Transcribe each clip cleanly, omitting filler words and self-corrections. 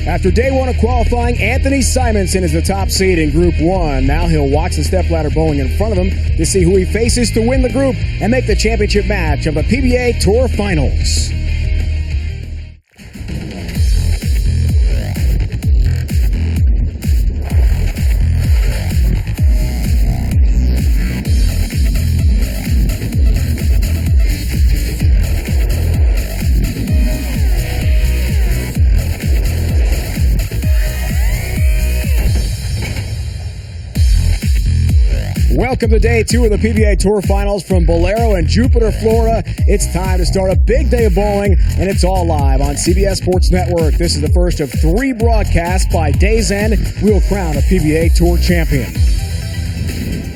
After day one of qualifying, Anthony Simonson is the top seed in Group 1. Now he'll watch the stepladder bowling in front of him to see who he faces to win the group and make the championship match of the PBA Tour Finals. Welcome to day 2 of the PBA Tour Finals from Bolero in Jupiter, Florida. It's time to start a big day of bowling, and it's all live on CBS Sports Network. This is the first of 3 broadcasts. By day's end, we'll crown a PBA Tour champion.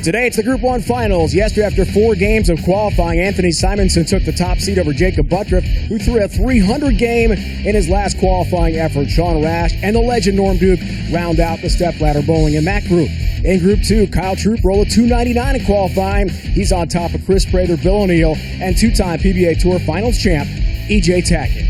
Today, it's the Group 1 Finals. Yesterday, after 4 games of qualifying, Anthony Simonson took the top seed over Jacob Buttriff, who threw a 300 game in his last qualifying effort. Sean Rash and the legend Norm Duke round out the stepladder bowling in that group. In Group 2, Kyle Troop rolled a 299 in qualifying. He's on top of Chris Prather, Bill O'Neill, and 2-time PBA Tour Finals champ, E.J. Tackett.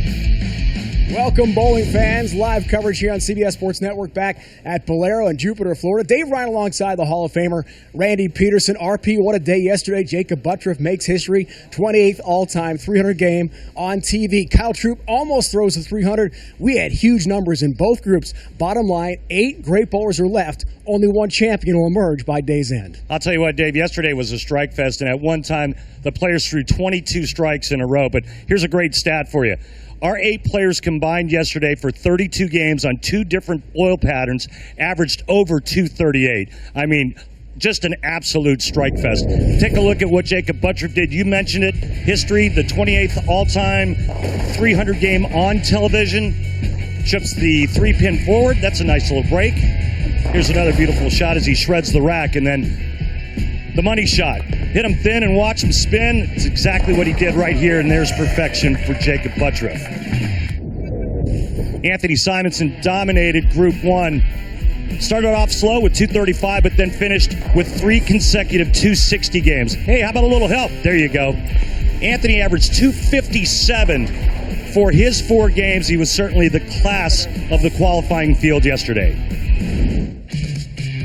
Welcome, bowling fans. Live coverage here on CBS Sports Network back at Bolero in Jupiter, Florida. Dave Ryan alongside the Hall of Famer Randy Peterson. RP, what a day yesterday. Jacob Buttriff makes history. 28th all-time 300 game on TV. Kyle Troop almost throws the 300. We had huge numbers in both groups. Bottom line, 8 great bowlers are left. Only one champion will emerge by day's end. I'll tell you what, Dave, yesterday was a strike fest, and at one time the players threw 22 strikes in a row. But here's a great stat for you. Our 8 players combined yesterday for 32 games on 2 different oil patterns averaged over 238. I mean, just an absolute strike fest. Take a look at what Jacob Buttriff did. You mentioned it, history, the 28th all-time 300 game on television. Chips the 3-pin forward. That's a nice little break. Here's another beautiful shot as he shreds the rack, and then the money shot. Hit him thin and watch him spin. It's exactly what he did right here, and there's perfection for Jacob Buttriff. Anthony Simonson dominated Group 1. Started off slow with 235, but then finished with 3 consecutive 260 games. Hey, how about a little help? There you go. Anthony averaged 257 for his 4 games. He was certainly the class of the qualifying field yesterday.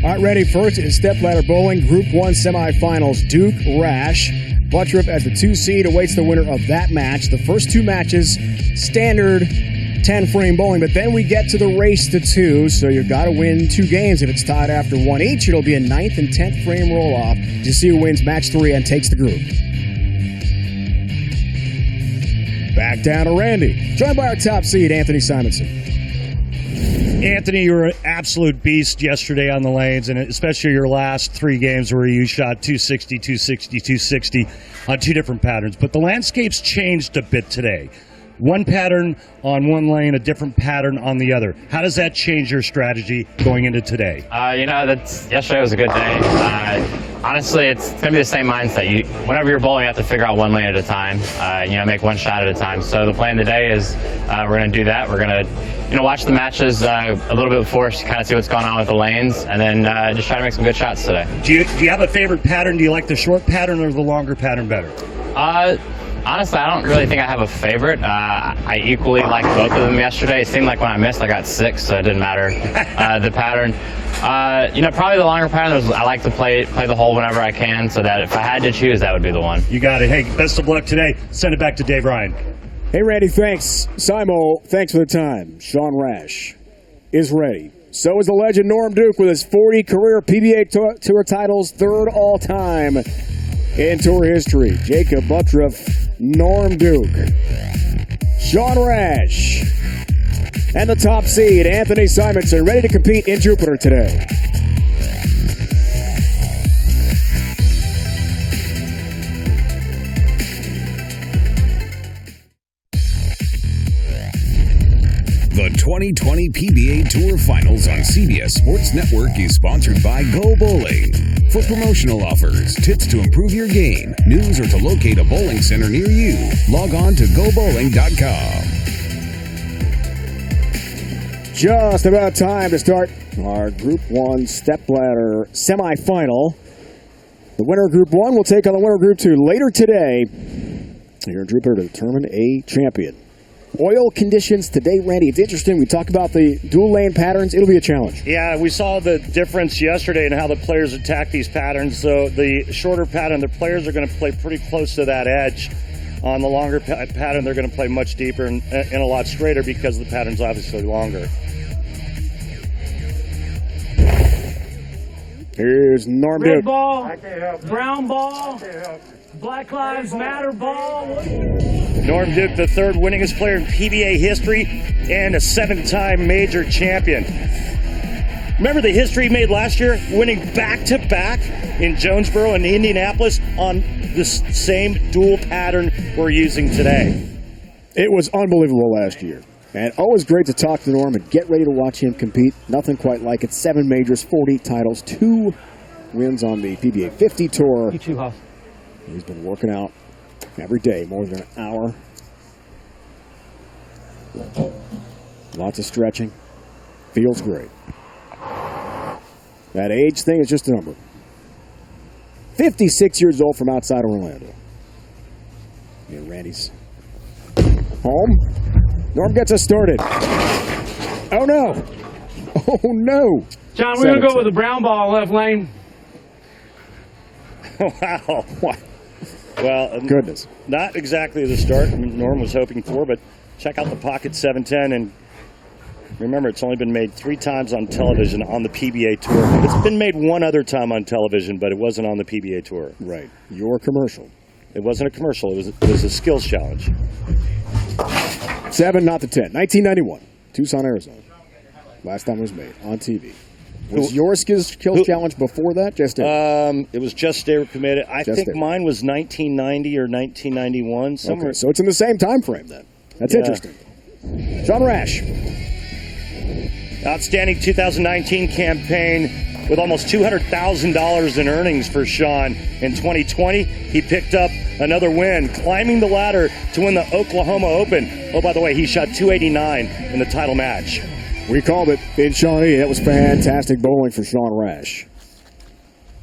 All right, ready first is stepladder bowling, Group 1 semifinals. Duke Rash. Buttriff as the 2 seed awaits the winner of that match. The first 2 matches, standard 10-frame bowling, but then we get to the race to 2, so you've got to win 2 games. If it's tied after 1 each, it'll be a 9th and 10th frame roll-off to see who wins match 3 and takes the group. Back down to Randy, joined by our top seed, Anthony Simonson. Anthony, you were an absolute beast yesterday on the lanes, and especially your last 3 games where you shot 260, 260, 260 on 2 different patterns. But the landscape's changed a bit today. One pattern on one lane, a different pattern on the other. How does that change your strategy going into today? Yesterday was a good day. Honestly, it's going to be the same mindset. Whenever you're bowling, you have to figure out one lane at a time, make one shot at a time. So the plan today is we're going to do that. We're going to watch the matches a little bit before to kind of see what's going on with the lanes, and then just try to make some good shots today. Do you have a favorite pattern? Do you like the short pattern or the longer pattern better? Honestly, I don't really think I have a favorite. I equally liked both of them yesterday. It seemed like when I missed, I got 6, so it didn't matter the pattern. Probably the longer pattern. I like to play the hole whenever I can, so that if I had to choose, that would be the one. You got it. Hey, best of luck today. Send it back to Dave Ryan. Hey, Randy, thanks. Simo, thanks for the time. Sean Rash is ready. So is the legend Norm Duke with his 40 career PBA Tour titles, 3rd all-time in Tour history. Jacob Buttriff, Norm Duke, Sean Rash, and the top seed, Anthony Simonson, ready to compete in Jupiter today. The 2020 PBA Tour Finals on CBS Sports Network is sponsored by Go Bowling. For promotional offers, tips to improve your game, news, or to locate a bowling center near you, log on to GoBowling.com. Just about time to start our Group 1 stepladder semifinal. The winner of Group 1 will take on the winner of Group 2 later today here in Jupiter to determine a champion. oil conditions today, Randy. It's interesting. We talk about the dual lane patterns. It'll be a challenge. Yeah, we saw the difference yesterday in how the players attack these patterns. So the shorter pattern, the players are going to play pretty close to that edge. On the longer pattern, they're going to play much deeper and a lot straighter because the pattern's obviously longer. Here's Norm Red Duke. ball, brown ball, Black Lives Matter ball. Norm Duke, the third winningest player in PBA history and a 7-time major champion. Remember the history he made last year, winning back-to-back in Jonesboro and Indianapolis on this same dual pattern we're using today. It was unbelievable last year. And always great to talk to Norm and get ready to watch him compete. Nothing quite like it. 7 majors, 40 titles, 2 wins on the PBA 50 Tour. You too, Huff. He's been working out every day, more than an hour. Lots of stretching. Feels great. That age thing is just a number. 56 years old from outside Orlando. And Randy's home. Norm gets us started. Oh, no. Oh, no. John, we're going to go with the brown ball left lane. Wow. What? Well, Goodness. not exactly the start Norm was hoping for, but check out the pocket 710. And remember, it's only been made 3 times on television on the PBA Tour. It's been made one other time on television, but it wasn't on the PBA Tour. Right. Your commercial. It wasn't a commercial. It was a skills challenge. 7, not the 10. 1991, Tucson, Arizona. Last time it was made on TV. Was your skills challenge before that? Just it was just they were committed. I Just think They Were. mine was 1990 or 1991. Somewhere. Okay, so it's in the same time frame then. That's Yeah. interesting. Sean Rash. Outstanding 2019 campaign with almost $200,000 in earnings for Sean. In 2020, he picked up another win, climbing the ladder to win the Oklahoma Open. Oh, by the way, he shot 289 in the title match. We called it in Shawnee. That was fantastic bowling for Sean Rash.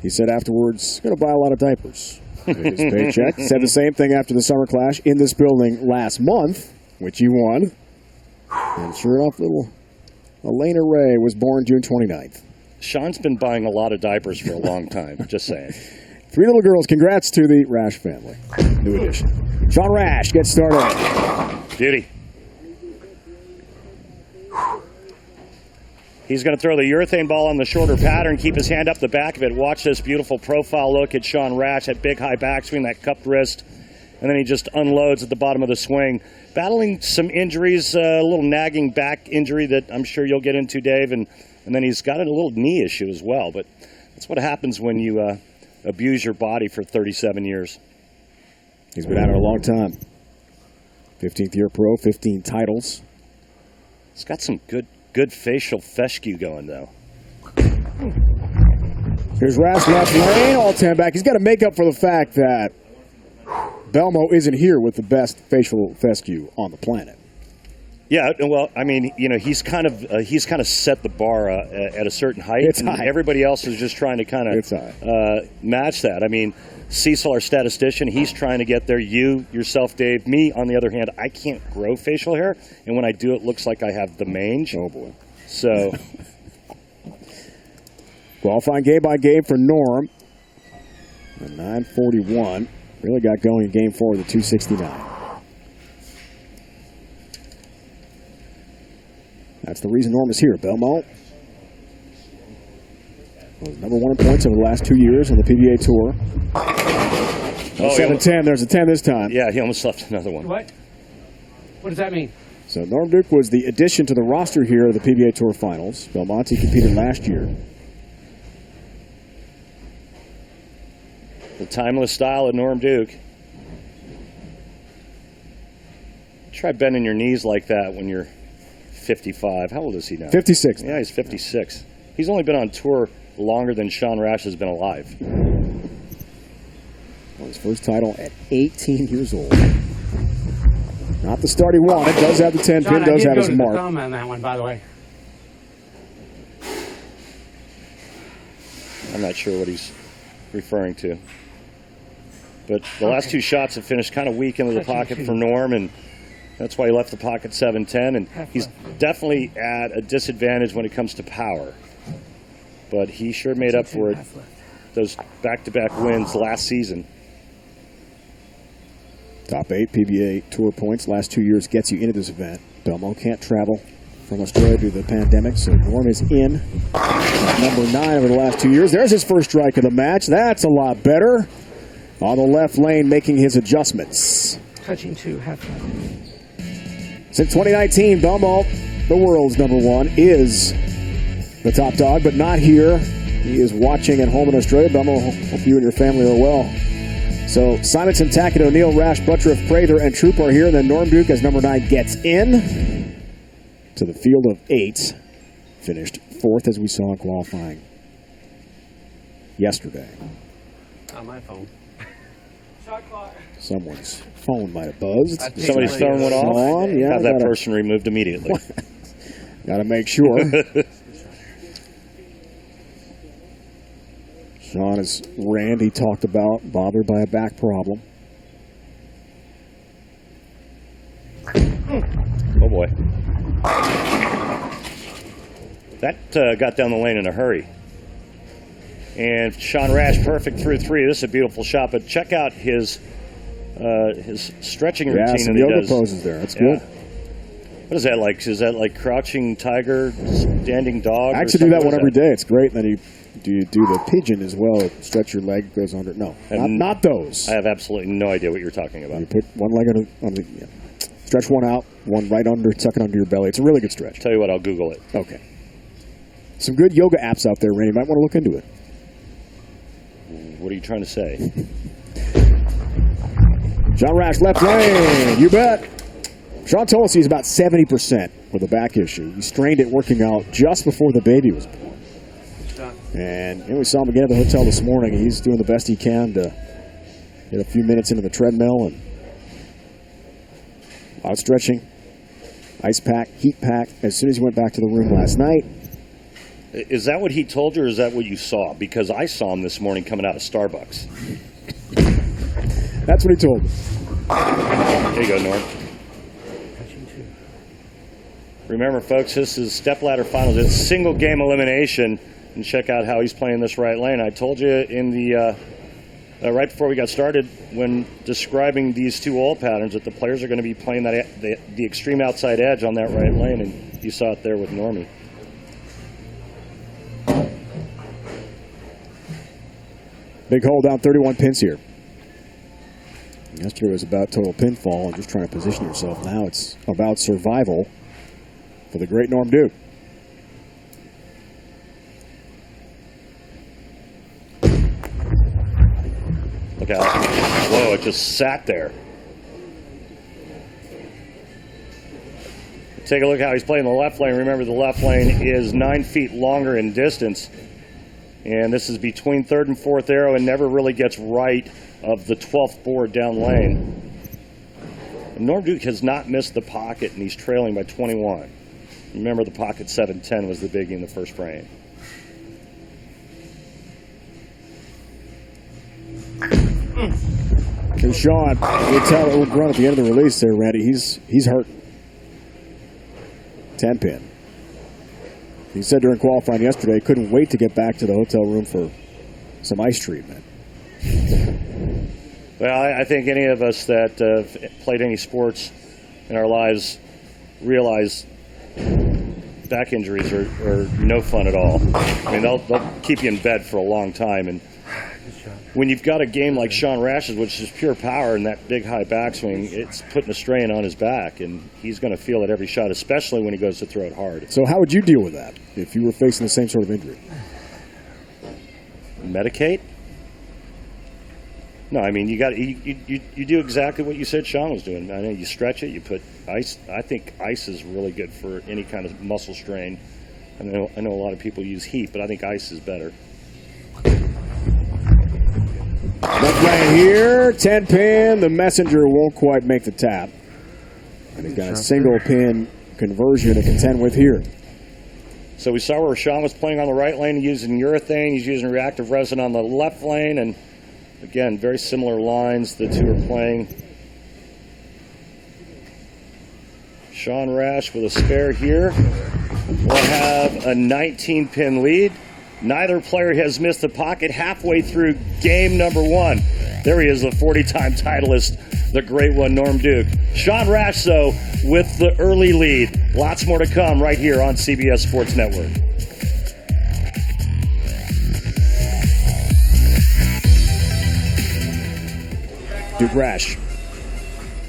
He said afterwards, going to buy a lot of diapers. With his paycheck. Said the same thing after the Summer Clash in this building last month, which he won. And sure enough, little Elena Ray was born June 29th. Sean's been buying a lot of diapers for a long time, just saying. 3 little girls. Congrats to the Rash family. New addition. Sean Rash gets started. Beauty. He's going to throw the urethane ball on the shorter pattern, keep his hand up the back of it. Watch this beautiful profile look at Sean Rash, that big high backswing, that cupped wrist. And then he just unloads at the bottom of the swing. Battling some injuries, a little nagging back injury that I'm sure you'll get into, Dave. And then he's got a little knee issue as well. But that's what happens when you abuse your body for 37 years. He's been at it a long time. 15th year pro, 15 titles. He's got some good facial fescue going, though. Here's Rash left lane, all 10 back. He's got to make up for the fact that Belmo isn't here with the best facial fescue on the planet. Yeah, well, I mean, you know, he's kind of set the bar at a certain height. It's and high. Everybody else is just trying to kind of match that. I mean, Cecil, our statistician, he's trying to get there. You, yourself, Dave. Me, on the other hand, I can't grow facial hair, and when I do, it looks like I have the mange. Oh, boy. So, Qualifying game by game for Norm. A 9:41. Really got going in game 4 of the 269. That's the reason Norm is here. Belmo was number 1 in points over the last 2 years on the PBA Tour. 7-10. There's a 10 this time. yeah, he almost left another one. What? What does that mean? So Norm Duke was the addition to the roster here of the PBA Tour Finals. Belmonte competed last year. The timeless style of Norm Duke. Try bending your knees like that when you're 55. How old is he now? 56. Yeah, he's 56. He's only been on tour longer than Sean Rash has been alive. Won his first title at 18 years old. Not the start he wanted. Does have the 10 John, pin, does I have did his go to the mark. thumb on that one, by the way. I'm not sure what he's referring to. But the last 2 shots have finished kind of weak into the pocket for Norm, and That's why he left the pocket 7-10, and he's definitely at a disadvantage when it comes to power. But he sure made up for it, those back-to-back wins last season. Top 8 PBA Tour points last 2 years gets you into this event. Belmo can't travel from Australia due to the pandemic, so Norm is in. Number 9 over the last 2 years. There's his first strike of the match. That's a lot better. On the left lane, making his adjustments. Touching 2, half left. Since 2019, Belmo, the world's number 1, is the top dog, but not here. He is watching at home in Australia. Belmo, hope you and your family are well. So Simonson, Tackett, O'Neill, Rash, Buttriff, Prather, and Troop are here. And then Norm Duke, as number 9, gets in to the field of 8. Finished 4th, as we saw in qualifying yesterday. On my phone. Someone's phone might have buzzed. Somebody's throwing one off? Yeah, Have that person removed immediately. Got to make sure. Sean, as Randy talked about, bothered by a back problem. Oh, boy. That got down the lane in a hurry. And Sean Rash, perfect through 3. This is a beautiful shot, but check out his stretching routine. Some that he yoga does. poses there. That's good. What is that like? Is that like crouching tiger, standing dog? I actually do that one every day. It's great. And then you do the pigeon as well. Stretch your leg, goes under. No, not those. I have absolutely no idea what you're talking about. You put one leg on the stretch one out, one right under, tuck it under your belly. It's a really good stretch. Tell you what, I'll Google it. Okay. Some good yoga apps out there, Randy. You might want to look into it. What are you trying to say? Sean Rash, left lane. You bet. Sean told us he's about 70% with a back issue. He strained it working out just before the baby was born. And we saw him again at the hotel this morning. He's doing the best he can to get a few minutes into the treadmill and a lot of stretching, ice pack, heat pack. As soon as he went back to the room last night. Is that what he told you, or is that what you saw? Because I saw him this morning coming out of Starbucks. That's what he told me. There you go, Norm. Remember, folks, this is Stepladder Finals. It's single game elimination. And check out how he's playing this right lane. I told you in the right before we got started, when describing these two oil patterns, that the players are going to be playing that the extreme outside edge on that right lane, and you saw it there with Normie. Big hole down 31 pins here. Yesterday was about total pinfall and just trying to position yourself. Now it's about survival for the great Norm Duke. Look out. Whoa, it just sat there. Take a look how he's playing the left lane. Remember, the left lane is 9 feet longer in distance. And this is between 3rd and 4th arrow and never really gets right of the 12th board down lane. And Norm Duke has not missed the pocket, and he's trailing by 21. Remember, the pocket 7-10 was the biggie in the first frame. And Sean, you tell it would run at the end of the release there, Randy. He's hurt. 10 pin. He said during qualifying yesterday, couldn't wait to get back to the hotel room for some ice treatment. Well, I think any of us that played any sports in our lives realize back injuries are no fun at all. I mean, they'll keep you in bed for a long time. And when you've got a game like Sean Rash's, which is pure power and that big high backswing, it's putting a strain on his back, and he's going to feel it every shot, especially when he goes to throw it hard. So how would you deal with that if you were facing the same sort of injury? Medicate? No, I mean, you do exactly what you said Sean was doing. I know you stretch it, you put ice. I think ice is really good for any kind of muscle strain. I know a lot of people use heat, but I think ice is better. Left lane here, 10 pin. The messenger won't quite make the tap. And he's got a single pin conversion to contend with here. So we saw where Sean was playing on the right lane, using urethane. He's using reactive resin on the left lane. And again, very similar lines the two are playing. Sean Rash with a spare here. We'll have a 19-pin lead. Neither player has missed the pocket halfway through game number 1. There he is, the 40-time titleist, the great one, Norm Duke. Sean Rash, though, with the early lead. Lots more to come right here on CBS Sports Network. Duke Rash.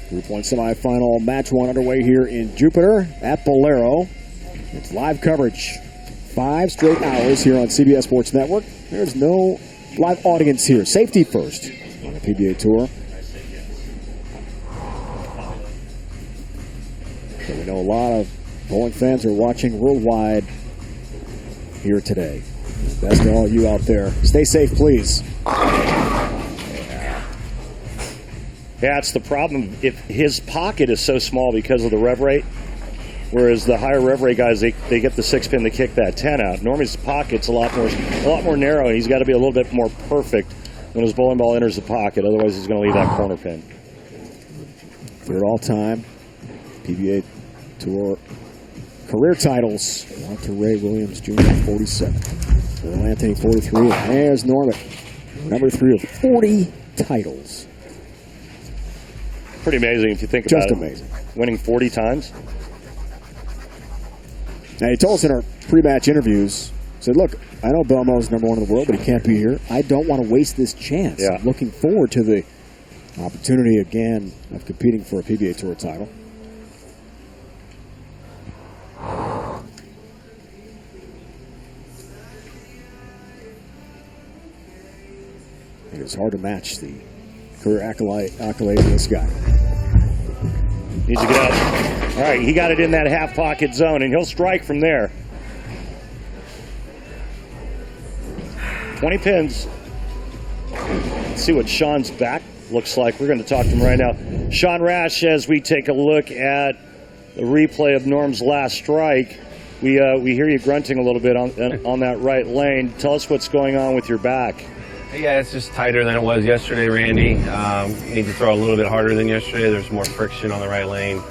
Group 1 semifinal match 1 underway here in Jupiter at Bolero. It's live coverage. 5 straight hours here on CBS Sports Network. There's no live audience here. Safety first on the PBA Tour. So we know a lot of bowling fans are watching worldwide here today. Best to all you out there. Stay safe, please. Yeah, it's the problem. If his pocket is so small because of the rev rate, whereas the higher rev rate guys, they get the 6-pin to kick that 10 out. Normie's pocket's a lot more narrow, and he's got to be a little bit more perfect when his bowling ball enters the pocket. Otherwise, he's going to leave that corner pin. Third all-time PBA Tour career titles. Walter Ray Williams Jr. 47. Earl Anthony 43. And there's Norm at number 3 of 40 titles. Pretty amazing if you think about it. Just amazing. Winning 40 times. Now, he told us in our pre-match interviews, he said, look, I know Belmo's number 1 in the world, but he can't be here. I don't want to waste this chance. Yeah. I'm looking forward to the opportunity again of competing for a PBA Tour title. It is hard to match the career accolade of this guy. Needs to get out. All right, he got it in that half pocket zone, and he'll strike from there. 20 pins. Let's see what Sean's back looks like. We're going to talk to him right now. Sean Rash, as we take a look at the replay of Norm's last strike, we hear you grunting a little bit on that right lane. Tell us what's going on with your back. Yeah, it's just tighter than it was yesterday, Randy. Need to throw a little bit harder than yesterday. There's more friction on the right lane.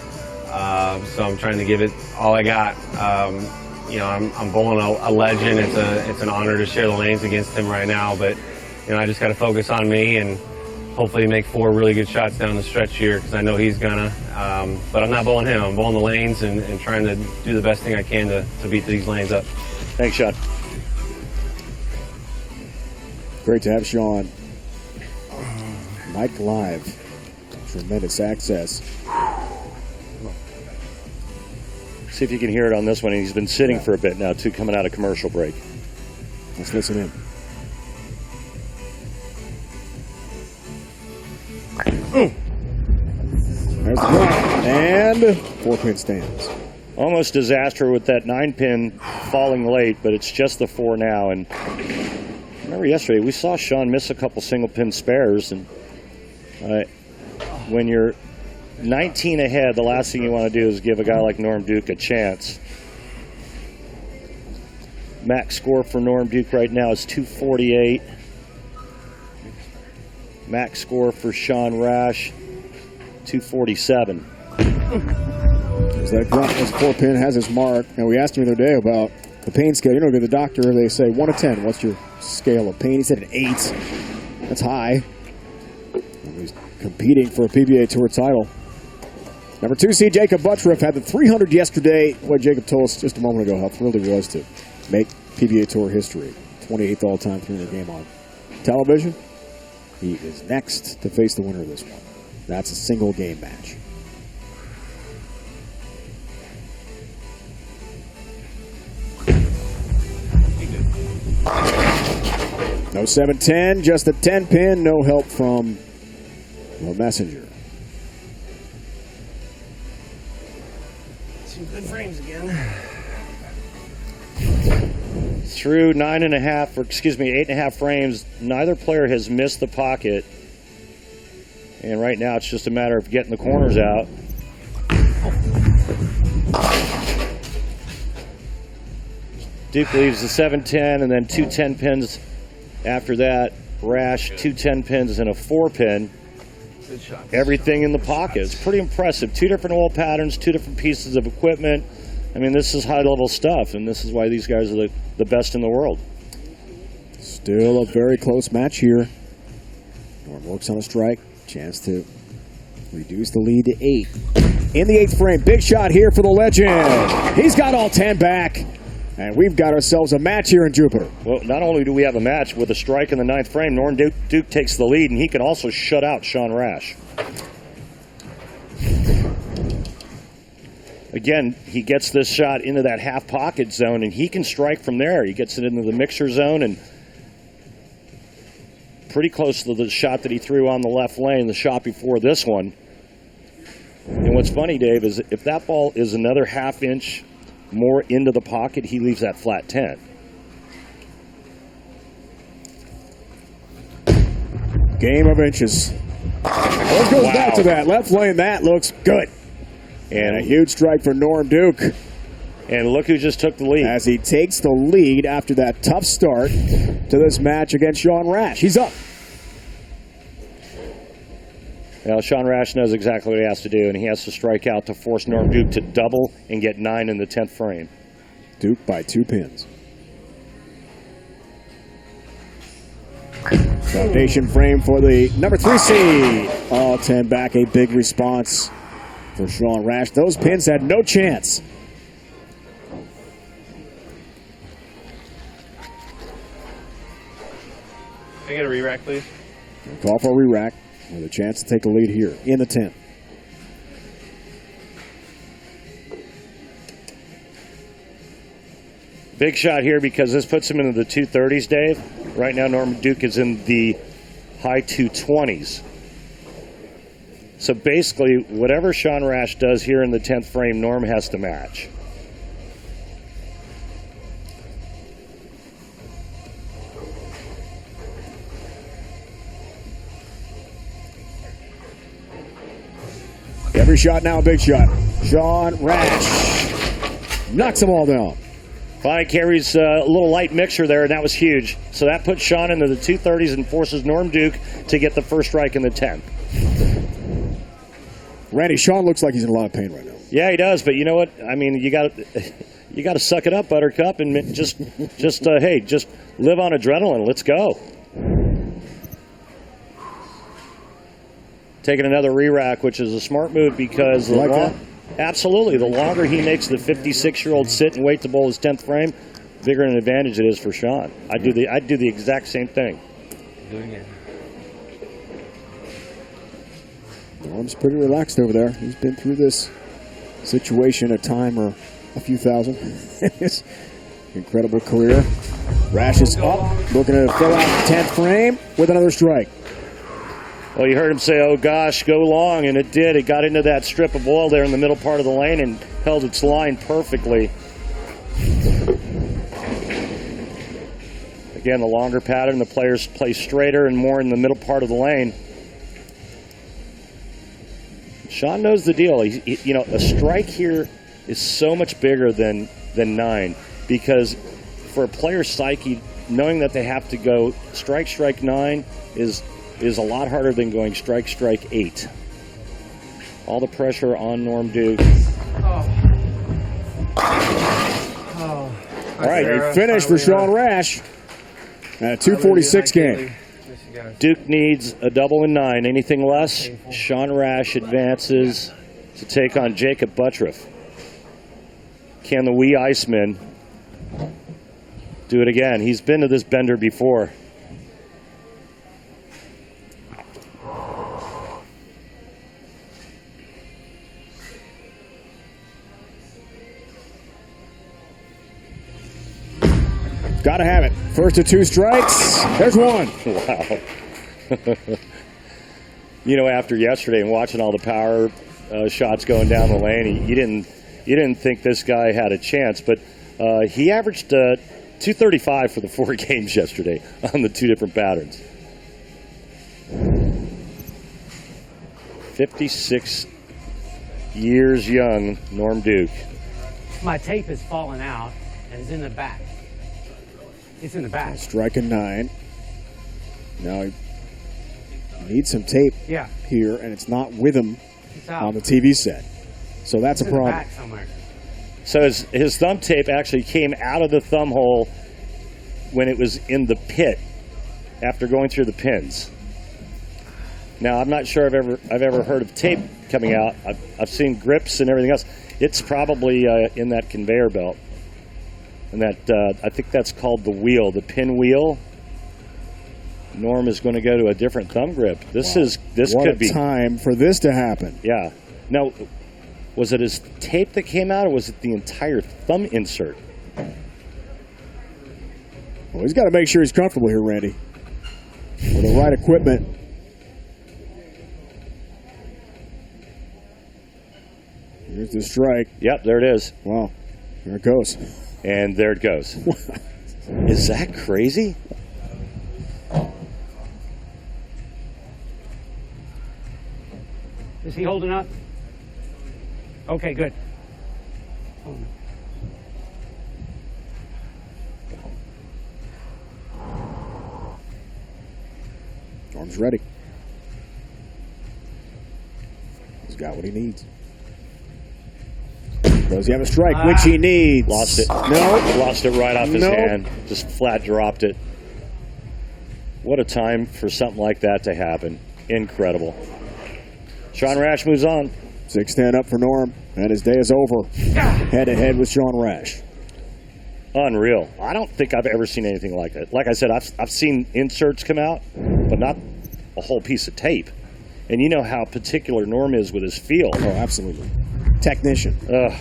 So I'm trying to give it all I got. I'm bowling a legend. It's an honor to share the lanes against him right now. But, I just got to focus on me and hopefully make 4 really good shots down the stretch here because I know he's gonna. But I'm not bowling him. I'm bowling the lanes and trying to do the best thing I can to beat these lanes up. Thanks, Sean. Great to have Sean. Mike Live. Tremendous access. See if you can hear it on this one. He's been sitting for a bit now, too, coming out of commercial break. Let's listen in. There's the one. And 4-pin stands. Almost disaster with that 9-pin falling late, but it's just the 4 now. And remember yesterday, we saw Sean miss a couple single-pin spares. And when you're 19 ahead, the last thing you want to do is give a guy like Norm Duke a chance. Max score for Norm Duke right now is 248. Max score for Sean Rash, 247. There's that grunt. This 4-pin has his mark. And we asked him the other day about the pain scale. To the doctor, they say 1 to 10. What's your scale of pain? He said an 8. That's high. And he's competing for a PBA Tour title. Number 2 seed Jacob Buttriff had the 300 yesterday. What Jacob told us just a moment ago, how thrilled he was to make PBA Tour history. 28th all-time 300 game on television. He is next to face the winner of this one. That's a single game match. No 7-10, just a 10-pin. No help from the messenger. Some good frames again. Through 8.5 frames, neither player has missed the pocket. And right now, it's just a matter of getting the corners out. Duke leaves the 7-10 and then 2 10-pins after that. Rash, 2 10-pins and a 4-pin. Good shot. everything in the pocket. It's pretty impressive. 2 different oil patterns, 2 different pieces of equipment. I mean, this is high-level stuff, and this is why these guys are the best in the world. Still a very close match here. Norm works on a strike. Chance to reduce the lead to 8. In the 8th frame, big shot here for the legend. He's got all 10 back. And we've got ourselves a match here in Jupiter. Well, not only do we have a match with a strike in the 9th frame, Norm Duke takes the lead, and he can also shut out Sean Rash. Again, he gets this shot into that half pocket zone, and he can strike from there. He gets it into the mixer zone and pretty close to the shot that he threw on the left lane, the shot before this one. And what's funny, Dave, is if that ball is another half inch more into the pocket, he leaves that flat 10. Game of inches. Let's go back to that. Left lane, that looks good. And a huge strike for Norm Duke. And look who just took the lead. As he takes the lead after that tough start to this match against Sean Rash. He's up. Now, Sean Rash knows exactly what he has to do, and he has to strike out to force Norm Duke to double and get 9 in the 10th frame. Duke by 2 pins. Foundation frame for the number 3 seed. All 10 back, a big response for Sean Rash. Those pins had no chance. Can I get a re-rack, please? Call for a re-rack with a chance to take the lead here in the 10th. Big shot here because this puts him into the 230s, Dave. Right now, Norm Duke is in the high 220s. So basically, whatever Sean Rash does here in the 10th frame, Norm has to match. Every shot now a big shot. Sean Rash knocks them all down. Finally carries a little light mixer there, and that was huge. So that puts Sean into the 230s and forces Norm Duke to get the first strike in the 10th. Randy, Sean looks like he's in a lot of pain right now. Yeah, he does, but you know what? I mean, you got to suck it up, Buttercup, and just live on adrenaline. Let's go. Taking another re-rack, which is a smart move because absolutely, the longer he makes the 56-year-old sit and wait to bowl his 10th frame, bigger an advantage it is for Sean. I'd do the exact same thing. Do it again. Norm's pretty relaxed over there. He's been through this situation a time or a few thousand. His incredible career. Rash is up, looking to fill out the 10th frame with another strike. Well, you heard him say, oh gosh, go long, and it did. It got into that strip of oil there in the middle part of the lane and held its line perfectly. Again, the longer pattern, the players play straighter and more in the middle part of the lane. Sean knows the deal. A strike here is so much bigger than 9 because for a player's psyche, knowing that they have to go strike 9 is a lot harder than going strike 8. All the pressure on Norm Duke. All right, a finish for Sean Rash at a 246 game. Duke needs a double in 9. Anything less, Sean Rash advances to take on Jacob Buttriff. Can the wee Iceman do it again? He's been to this bender before. Got to have it. First of 2 strikes. There's one. Wow. After yesterday and watching all the power shots going down the lane, you didn't think this guy had a chance, but he averaged 235 for the 4 games yesterday on the 2 different patterns. 56 years young, Norm Duke. My tape has fallen out and is in the back. It's in the back. Striking 9. Now he Needs some tape Yeah. here, and it's not with him It's out. on the TV set. So that's a It's in the problem. back somewhere. So his thumb tape actually came out of the thumb hole when it was in the pit after going through the pins. Now, I'm not sure I've ever heard of tape coming out. I've seen grips and everything else. It's probably in that conveyor belt. And that I think that's called the wheel, the pin wheel. Norm is going to go to a different thumb grip. This What could a be time for this to happen. Yeah. Now, was it his tape that came out, or was it the entire thumb insert? Well, he's got to make sure he's comfortable here, Randy. With the right equipment. Here's the strike. Yep, there it is. Wow. There it goes. And there it goes. Is that crazy? Is he holding up? Okay, good. Norm's ready. He's got what he needs. Does he have a strike, which he needs? Lost it. No. Lost it right off his Nope. hand. Just flat dropped it. What a time for something like that to happen. Incredible. Sean Rash moves on. 6-10 up for Norm, and his day is over. Head-to-head with Sean Rash. Unreal. I don't think I've ever seen anything like it. Like I said, I've seen inserts come out, but not a whole piece of tape. And you know how particular Norm is with his feel. Oh, absolutely. Technician. Ugh.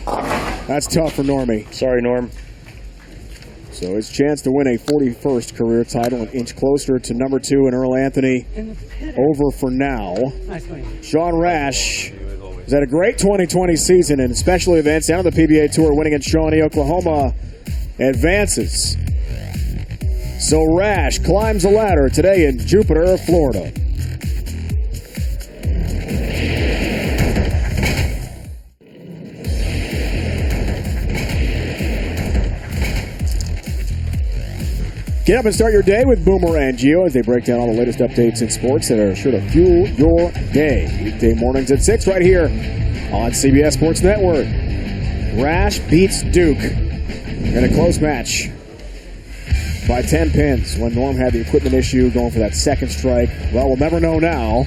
That's tough for Normie. Sorry, Norm. So his chance to win a 41st career title, an inch closer to number 2 in Earl Anthony. Over for now. Nice one. Sean Rash has had a great 2020 season in special events and on the PBA Tour, winning in Shawnee, Oklahoma. Advances. So Rash climbs the ladder today in Jupiter, Florida. Get up and start your day with Boomer and Gio as they break down all the latest updates in sports that are sure to fuel your day. Weekday mornings at 6 right here on CBS Sports Network. Rash beats Duke in a close match by 10 pins when Norm had the equipment issue going for that second strike. Well, we'll never know now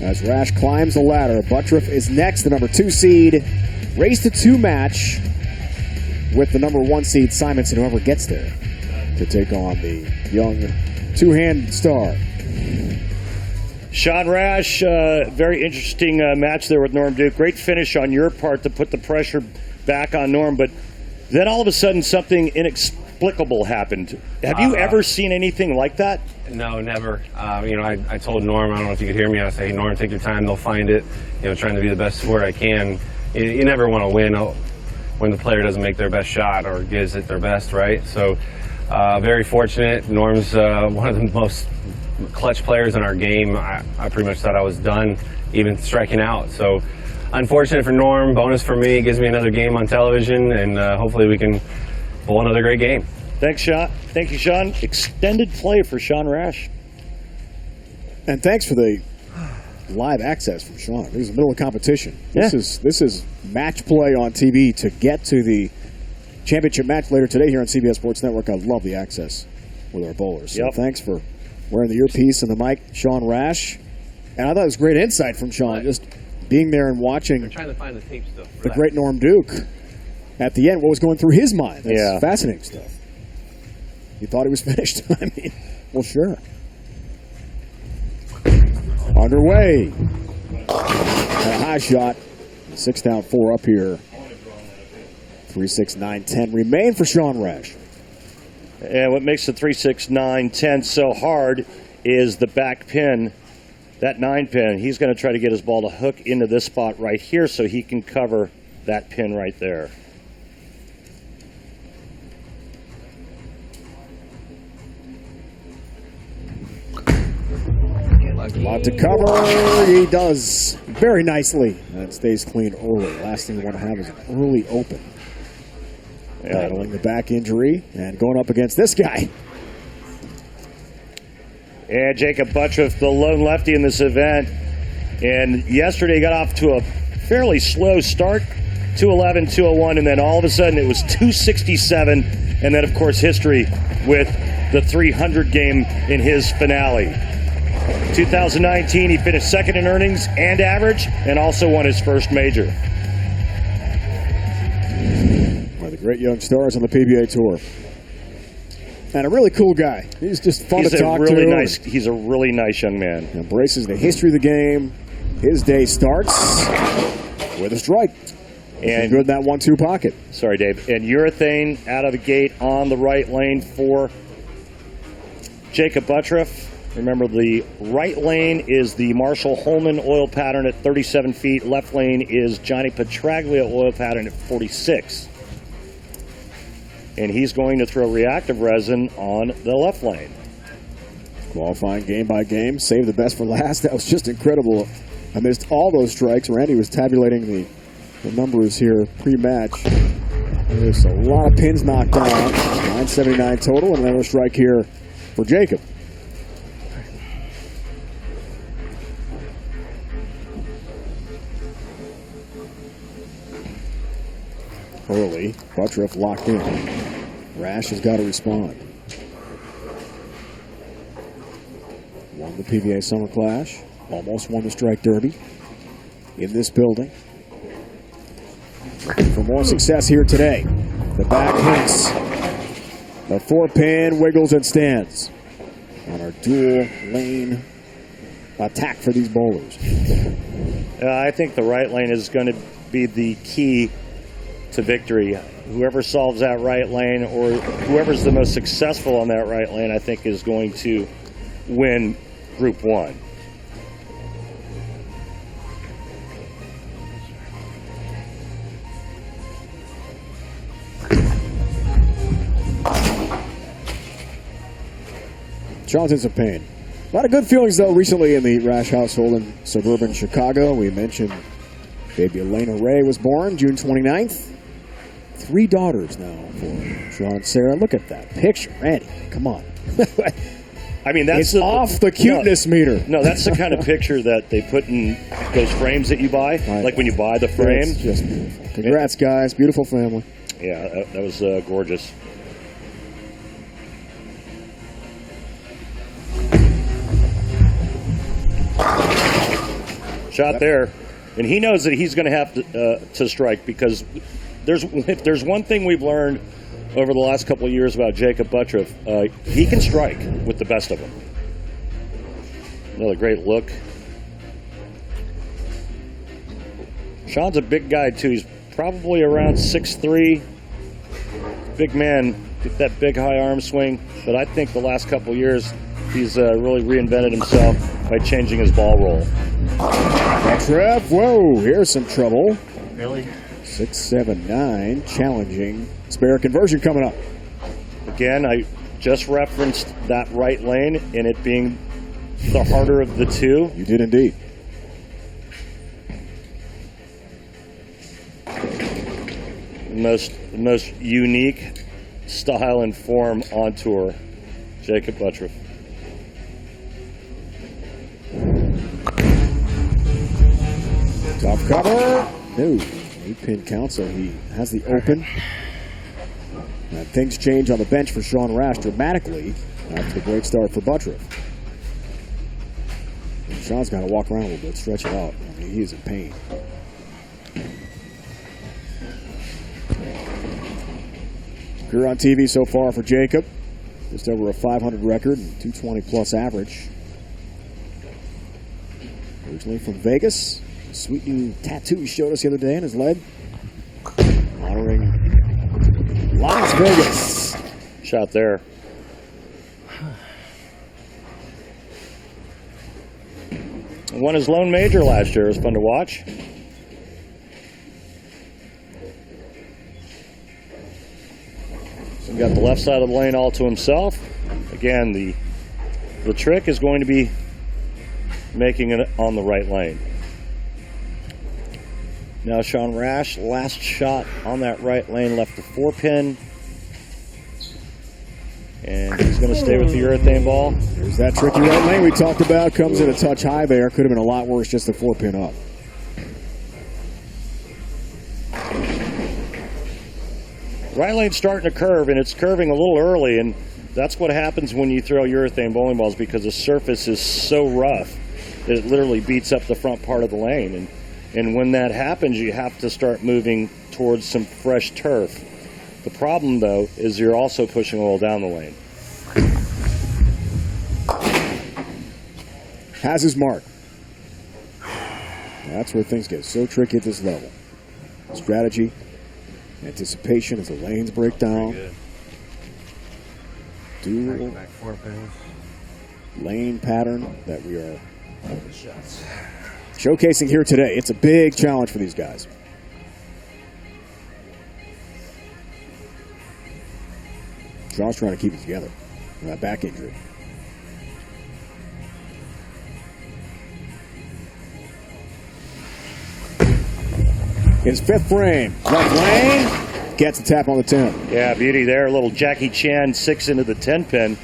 as Rash climbs the ladder. Buttriff is next, the number 2 seed. Race to 2 match with the number 1 seed Simonson, whoever gets there, to take on the young two-hand star. Sean Rash, very interesting match there with Norm Duke. Great finish on your part to put the pressure back on Norm, but then all of a sudden something inexplicable happened. Have you ever seen anything like that? No, never. I told Norm, I don't know if you could hear me, I say, hey, Norm, take your time, they'll find it. Trying to be the best sport I can. You never want to win when the player doesn't make their best shot or gives it their best, right? So very fortunate. Norm's one of the most clutch players in our game. I pretty much thought I was done even striking out. So unfortunate for Norm, bonus for me, gives me another game on television, and hopefully we can pull another great game. Thanks, Sean. Thank you, Sean. Extended play for Sean Rash. And thanks for the live access from Sean. It was the middle of competition. This is match play on TV to get to the championship match later today here on CBS Sports Network. I love the access with our bowlers. So thanks for wearing the earpiece and the mic, Sean Rash. And I thought it was great insight from Sean, just being there and watching. I'm trying to find the tape still. The great Norm Duke. At the end, what was going through his mind? That's fascinating stuff. He thought he was finished. I mean, well, sure. Underway. And a high shot. 6 down, 4 up here. 3, 6, 9, 10 remain for Sean Rash. And what makes the 3, 6, 9, 10 so hard is the back pin, that 9 pin. He's going to try to get his ball to hook into this spot right here so he can cover that pin right there. A lot to cover. He does very nicely. And stays clean early. Last thing you want to have is an early open. Battling the back injury and going up against this guy. And Jacob Buttriff, the lone lefty in this event. And yesterday got off to a fairly slow start, 211, 201, and then all of a sudden it was 267. And then, of course, history with the 300 game in his finale. 2019, he finished second in earnings and average, and also won his first major. One of the great young stars on the PBA Tour. And a really cool guy. He's just fun to talk to. He's a really nice young man. He embraces the history of the game. His day starts with a strike. And good in that 1-2 pocket. Sorry, Dave. And urethane out of the gate on the right lane for Jacob Buttriff. Remember, the right lane is the Marshall Holman oil pattern at 37 feet. Left lane is Johnny Petraglia oil pattern at 46. And he's going to throw reactive resin on the left lane. Qualifying game by game. Save the best for last. That was just incredible. Amidst all those strikes, Randy was tabulating the numbers here pre-match. There's a lot of pins knocked down. 979 total, and another strike here for Jacob. Early, Buttriff locked in. Rash has got to respond. Won the PBA Summer Clash. Almost won the Strike Derby in this building. For more success here today, the back hits. The 4-pin wiggles and stands on our dual lane attack for these bowlers. I think the right lane is going to be the key to victory. Whoever solves that right lane, or whoever's the most successful on that right lane, I think is going to win Group 1. Sean's in some pain. A lot of good feelings, though, recently in the Rash household in suburban Chicago. We mentioned baby Elena Ray was born June 29th. 3 daughters now for Sean and Sarah. Look at that picture, Randy. Come on. I mean, that's off the cuteness meter. No, that's the kind of picture that they put in those frames that you buy. Like when you buy the frame. It's just beautiful. Congrats, guys. Beautiful family. Yeah, that was gorgeous. Shot there. And he knows that he's going to have to strike, because if there's one thing we've learned over the last couple of years about Jacob Buttriff, he can strike with the best of them. Another great look. Sean's a big guy, too. He's probably around 6'3". Big man, get that big high arm swing. But I think the last couple of years, he's really reinvented himself by changing his ball roll. Buttriff, whoa, here's some trouble. Really? 6-7-9, challenging. Spare conversion coming up. Again, I just referenced that right lane and it being the harder of the two. You did indeed. The most unique style and form on tour, Jacob Buttriff. Tough cover. No. 8-pin count, so he has the open. And things change on the bench for Sean Rash dramatically after the great start for Buttriff. And Sean's got to walk around a little bit, stretch it out. I mean, he is in pain. Career on TV so far for Jacob. Just over a 500 record and 220-plus average. Originally from Vegas. A sweet new tattoo he showed us the other day on his leg. Honoring Las Vegas. Shot there. Won his lone major last year. It was fun to watch. So he got the left side of the lane all to himself. Again, the trick is going to be making it on the right lane. Now Sean Rash, last shot on that right lane, left the 4-pin. And he's going to stay with the urethane ball. There's that tricky right lane we talked about. Comes in a touch high there. Could have been a lot worse, just the 4-pin up. Right lane's starting to curve, and it's curving a little early, and that's what happens when you throw urethane bowling balls, because the surface is so rough that it literally beats up the front part of the lane. And when that happens, you have to start moving towards some fresh turf. The problem, though, is you're also pushing oil down the lane. Has his mark. That's where things get so tricky at this level. Strategy, anticipation as the lanes break down. Dual Back 4 pins. lane pattern that we are showcasing here today. It's a big challenge for these guys. Sean's trying to keep it together with that back injury. His 5th frame. Left lane. Gets the tap on the 10. Yeah, beauty there. A little Jackie Chan 6 into the 10-pin.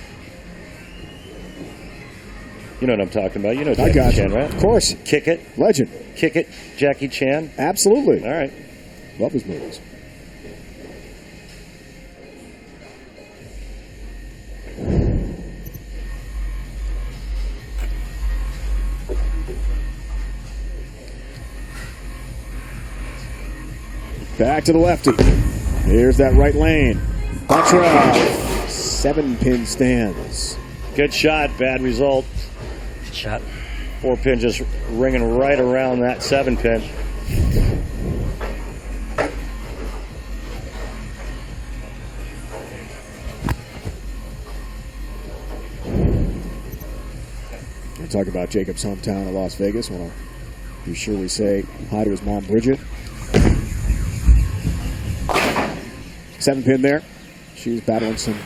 You know what I'm talking about. You know I Jackie got Chan, you. right? Of course. Kick it. Legend. Kick it, Jackie Chan. Absolutely. All right. Love his movies. Back to the lefty. Here's that right lane. Buttrell. 7-pin stands. Good shot, bad result. Good shot. 4-pin just ringing right around that 7-pin. We're talking about Jacob's hometown of Las Vegas. Want to be sure we say hi to his mom, Bridget. 7-pin there. She's battling some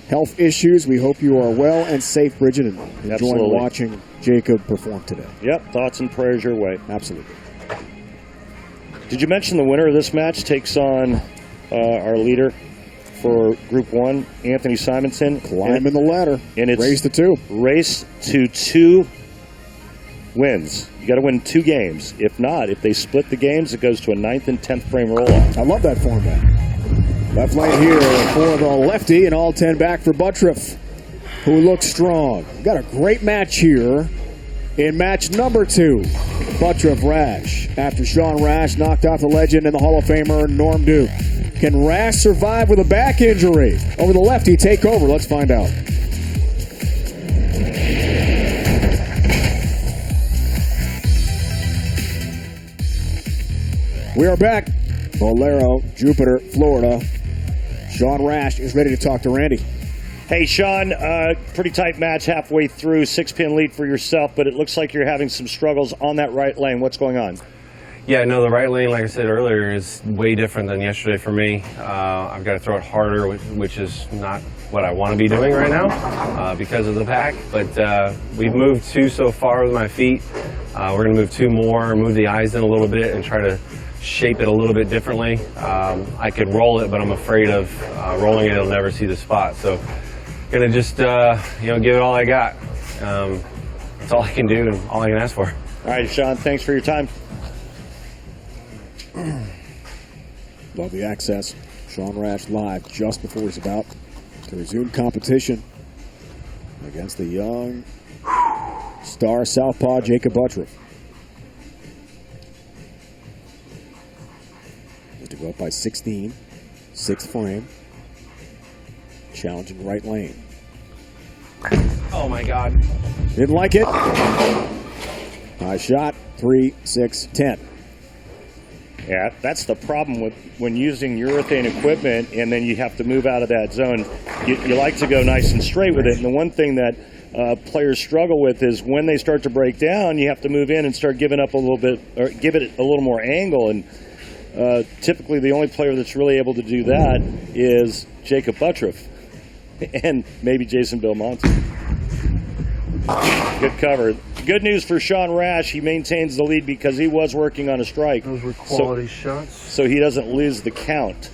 health issues. We hope you are well and safe, Bridget, and enjoying Absolutely. watching Jacob perform today. Yep, thoughts and prayers your way. Absolutely. Did you mention the winner of this match takes on our leader for Group 1, Anthony Simonson? Climbing the ladder. And it's race to 2. Race to 2 wins. You got to win 2 games. If not, if they split the games, it goes to a 9th and 10th frame roll-off. I love that format. Left lane here for the lefty, and all 10 back for Buttriff, who looks strong. We've got a great match here in match number 2. Buttriff Rash. After Sean Rash knocked out the legend and the Hall of Famer Norm Duke. Can Rash survive with a back injury? Over the lefty, take over. Let's find out. We are back. Bolero, Jupiter, Florida. Sean Rash is ready to talk to Randy. Hey, Sean, pretty tight match halfway through, 6-pin lead for yourself, but it looks like you're having some struggles on that right lane. What's going on? Yeah, no, the right lane, like I said earlier, is way different than yesterday for me. I've got to throw it harder, which is not what I want to be doing right now because of the back. But we've moved 2 so far with my feet. We're going to move 2 more, move the eyes in a little bit, and try to shape it a little bit differently. I could roll it, but I'm afraid of rolling it. It'll never see the spot. So, gonna just give it all I got. That's all I can do and all I can ask for. All right, Sean, thanks for your time. Love the access. Sean Rash live just before he's about to resume competition against the young star southpaw Jacob Buttriff. To go up by 16, 6th frame, challenging right lane. Oh my God. Didn't like it. High shot, 3, 6, 10. Yeah, that's the problem with when using urethane equipment and then you have to move out of that zone. You like to go nice and straight with it, and the one thing that players struggle with is when they start to break down, you have to move in and start giving up a little bit, or give it a little more angle. And typically the only player that's really able to do that is Jacob Buttriff and maybe Jason Belmonte. Good cover. Good news for Sean Rash. He maintains the lead because he was working on a strike. Those were quality shots. So he doesn't lose the count.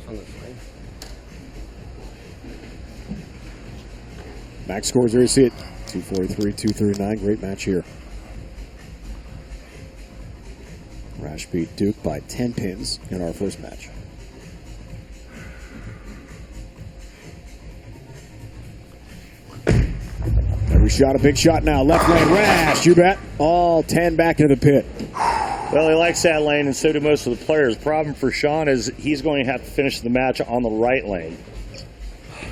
on the swing. Max scores, there you see it. 243, 239. Great match here. Rash beat Duke by 10 pins in our first match. Every shot a big shot now. Left lane Rash, you bet. All 10 back into the pit. Well, he likes that lane, and so do most of the players. Problem for Sean is he's going to have to finish the match on the right lane.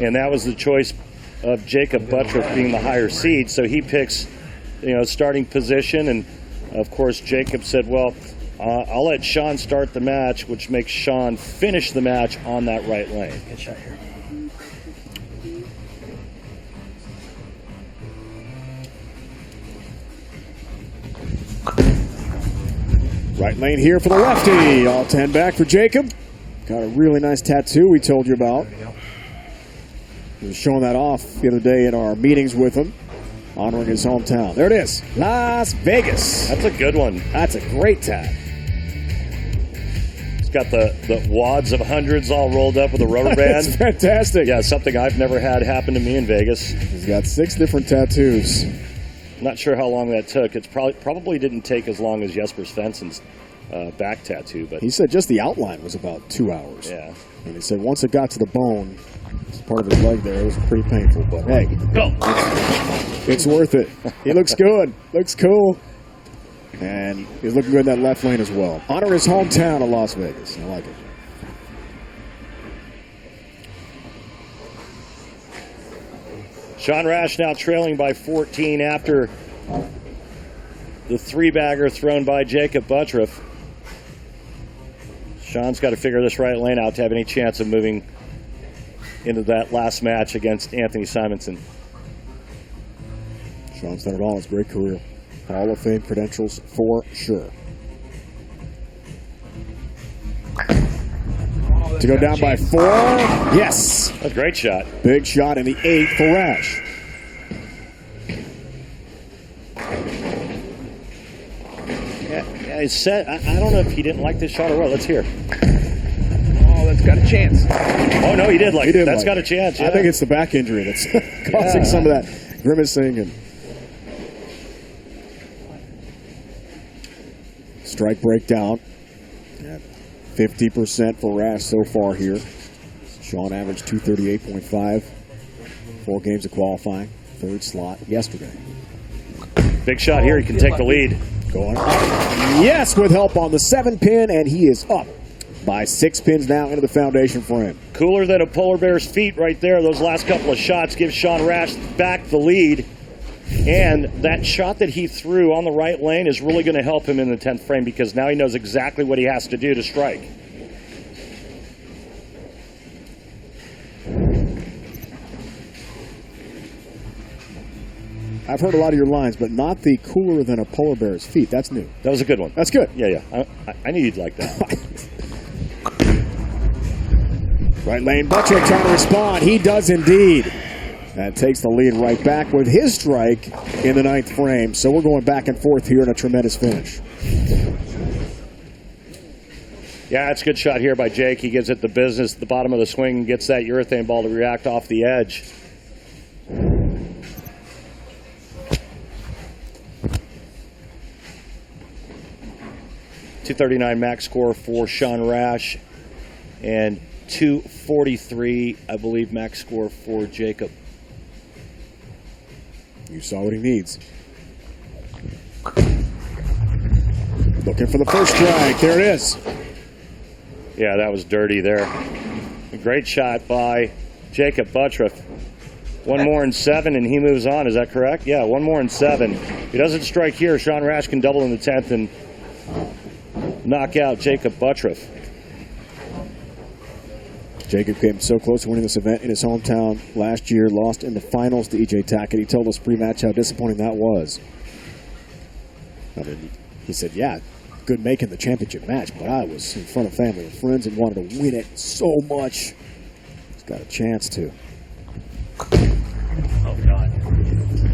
And that was the choice of Jacob Buttriff being the higher seed. So he picks, starting position. And, of course, Jacob said, well, I'll let Sean start the match, which makes Sean finish the match on that right lane. Good shot here. Right lane here for the lefty. All 10 back for Jacob. Got a really nice tattoo we told you about. He was showing that off the other day in our meetings with him, honoring his hometown. There it is, Las Vegas. That's a good one. That's a great tat. It's got the wads of hundreds all rolled up with a rubber band. It's fantastic. Yeah, something I've never had happen to me in Vegas. He's got 6 different tattoos. Not sure how long that took. It's probably didn't take as long as Jesper Svensson's back tattoo, but he said just the outline was about 2 hours. Yeah. And he said once it got to the bone, it's part of his leg there, it was pretty painful. But hey, go. It's worth it. He looks good. Looks cool. And he's looking good in that left lane as well. Honor his hometown of Las Vegas. I like it. Sean Rash now trailing by 14 after the 3-bagger thrown by Jacob Buttriff. Sean's got to figure this right lane out to have any chance of moving into that last match against Anthony Simonson. Sean's done it all in his great career. Hall of Fame credentials for sure. To go down by 4. Yes. That's a great shot. Big shot in the 8 for Rash. Yeah, he said, I don't know if he didn't like this shot or what. Let's hear. Oh, that's got a chance. Oh, no, he did like it. That's like got a chance. Yeah. I think it's the back injury that's causing some of that grimacing and strike breakdown. 50% for Rash so far here. Sean averaged 238.5. 4 games of qualifying. 3rd slot yesterday. Big shot here. He can take the lead. Going up. Yes, with help on the 7-pin, and he is up by 6 pins now into the foundation frame. Cooler than a polar bear's feet right there. Those last couple of shots give Sean Rash back the lead. And that shot that he threw on the right lane is really going to help him in the 10th frame because now he knows exactly what he has to do to strike. I've heard a lot of your lines, but not the cooler than a polar bear's feet. That's new. That was a good one. That's good. Yeah. I knew you'd like that. Right lane, Buttrick trying to respond. He does indeed. That takes the lead right back with his strike in the 9th frame. So we're going back and forth here in a tremendous finish. Yeah, it's a good shot here by Jake. He gives it the business at the bottom of the swing and gets that urethane ball to react off the edge. .239 max score for Sean Rash and 243, I believe, max score for Jacob. You saw what he needs. Looking for the first strike. There it is. Yeah, that was dirty there. A great shot by Jacob Buttriff. 1 more and 7, and he moves on. Is that correct? Yeah, 1 more and 7. If he doesn't strike here, Sean Rash can double in the 10th and knock out Jacob Buttriff. Jacob came so close to winning this event in his hometown last year, lost in the finals to E.J. Tackett. He told us pre-match how disappointing that was. I mean, he said, yeah, good making the championship match, but I was in front of family and friends and wanted to win it so much. He's got a chance to. Oh, God.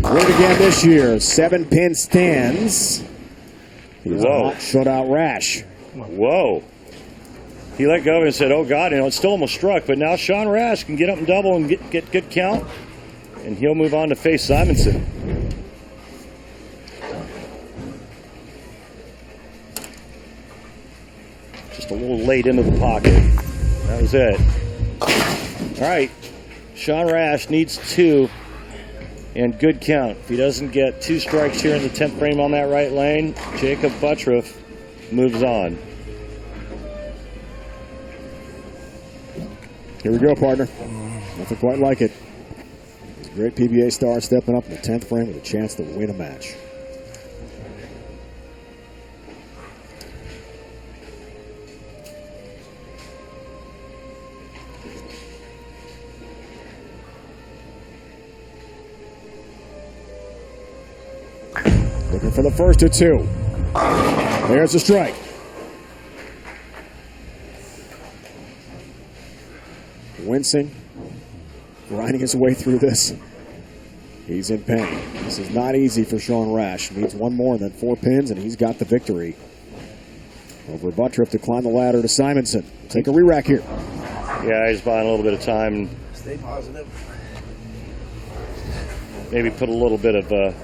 Win it again this year. 7-pin stands. He's Whoa. a shutout Rash. Whoa. He let go and said, oh, God, it still almost struck. But now Sean Rash can get up and double and get good count. And he'll move on to face Simonson. Just a little late into the pocket. That was it. All right. Sean Rash needs 2 and good count. If he doesn't get 2 strikes here in the 10th frame on that right lane, Jacob Buttriff moves on. Here we go, partner. Nothing quite like it. Great PBA star stepping up in the 10th frame with a chance to win a match. Looking for the first of 2. There's the strike. Wincing, grinding his way through this. He's in pain. This is not easy for Sean Rash. Needs 1 more and then 4 pins, and he's got the victory. Over Buttriff to climb the ladder to Simonson. Take a re-rack here. Yeah, he's buying a little bit of time. Stay positive. Maybe put a little bit of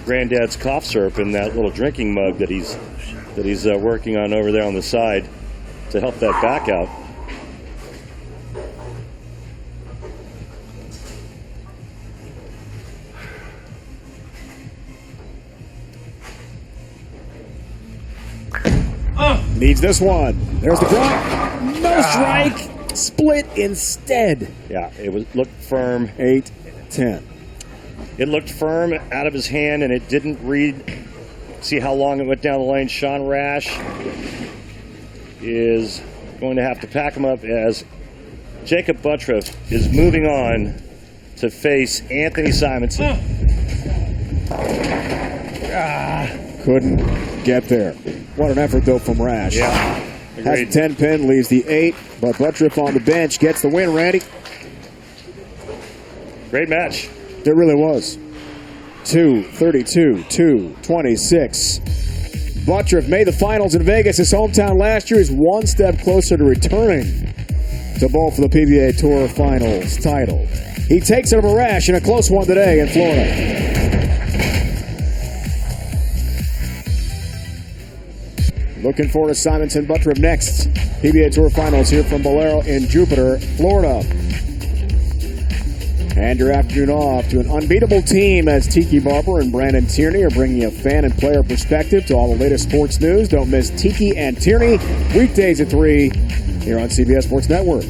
Granddad's cough syrup in that little drinking mug that he's working on over there on the side to help that back out. Needs this one. There's the drop. No strike. Split instead. Yeah, looked firm. 8-10. It looked firm out of his hand, and it didn't read. See how long it went down the lane. Sean Rash is going to have to pack him up as Jacob Buttriff is moving on to face Anthony Simonson. Couldn't get there. What an effort, though, from Rash. Yeah. Has a 10 pin, leaves the 8, but Buttriff on the bench gets the win, Randy. Great match. It really was. 2-32, 2-26. Buttriff made the finals in Vegas, his hometown last year. He's 1 step closer to returning to bowl for the PBA Tour Finals title. He takes it over Rash in a close one today in Florida. Looking forward to Simonson Buttriff next. PBA Tour Finals here from Bolero in Jupiter, Florida. And your afternoon off to an unbeatable team as Tiki Barber and Brandon Tierney are bringing you a fan and player perspective to all the latest sports news. Don't miss Tiki and Tierney weekdays at 3 here on CBS Sports Network.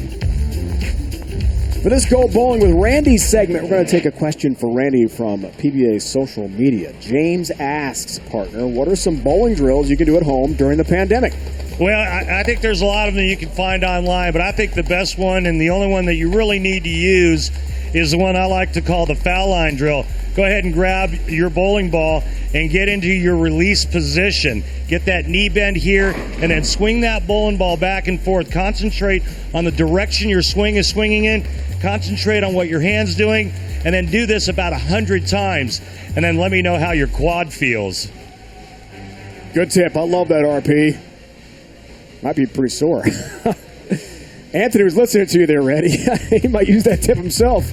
For this Go Bowling with Randy segment, we're going to take a question for Randy from PBA social media. James asks, partner, what are some bowling drills you can do at home during the pandemic? Well, I think there's a lot of them you can find online, but I think the best one and the only one that you really need to use is the one I like to call the foul line drill. Go ahead and grab your bowling ball and get into your release position. Get that knee bend here and then swing that bowling ball back and forth. Concentrate on the direction your swing is swinging in. Concentrate on what your hand's doing, and then do this about 100 times. And then let me know how your quad feels. Good tip. I love that, RP. Might be pretty sore. Anthony was listening to you there, Randy. He might use that tip himself.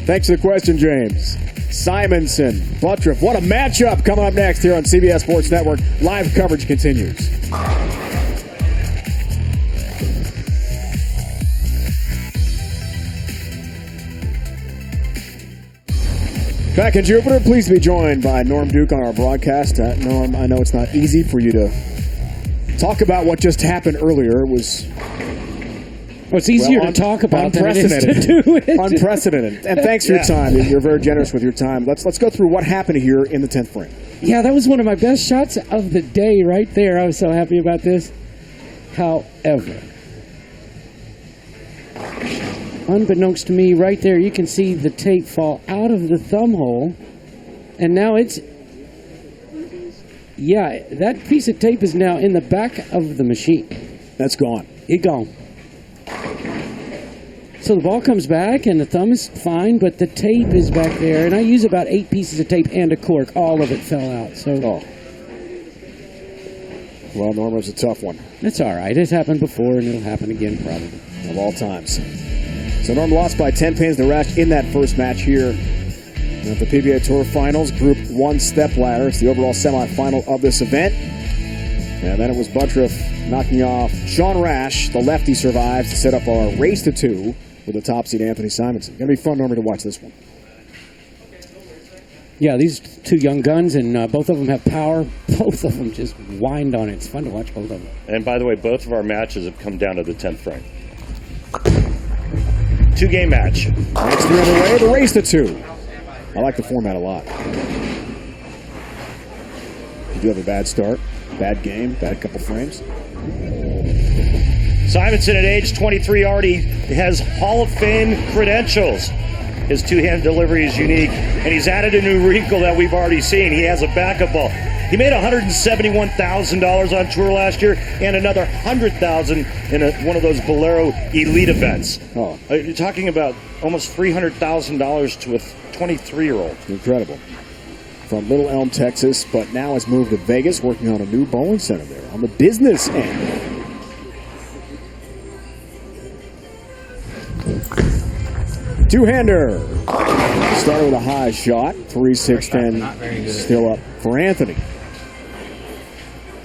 Thanks for the question, James. Simonson, Buttriff. What a matchup coming up next here on CBS Sports Network. Live coverage continues. Back in Jupiter, pleased to be joined by Norm Duke on our broadcast. Norm, I know it's not easy for you to talk about what just happened earlier. It was... Well, it's easier to talk about than it is to do it. Unprecedented. And thanks for your time. You're very generous with your time. Let's go through what happened here in the 10th frame. Yeah, that was one of my best shots of the day right there. I was so happy about this. However, unbeknownst to me, right there, you can see the tape fall out of the thumb hole. And now it's... Yeah, that piece of tape is now in the back of the machine. That's gone. It's gone. So the ball comes back, and the thumb is fine, but the tape is back there. And I use about 8 pieces of tape and a cork. All of it fell out. So Well, Norm, was a tough one. It's all right. It's happened before, and it'll happen again probably. Of all times. So Norm lost by 10 pins to Rash in that first match here at the PBA Tour Finals, Group 1 Stepladder. It's the overall semifinal of this event. And then it was Buttriff knocking off Sean Rash. The lefty survives to set up our race to 2 with the top seed Anthony Simonson. Going to be fun, Norman, to watch this one. Yeah, these two young guns, and both of them have power. Both of them just wind on it. It's fun to watch both of them. And by the way, both of our matches have come down to the 10th frame. 2-game match. Next 3 underway, the race to 2. I like the format a lot. You do have a bad start, bad game, bad couple frames. Simonson at age 23 already has Hall of Fame credentials. His two-hand delivery is unique, and he's added a new wrinkle that we've already seen. He has a backup ball. He made $171,000 on tour last year, and another $100,000 in one of those Bolero Elite events. Oh, You're talking about almost $300,000 to a 23-year-old. Incredible. From Little Elm, Texas, but now has moved to Vegas, working on a new bowling center there on the business end. Two-hander. Started with a high shot. 3-6-10 still up for Anthony.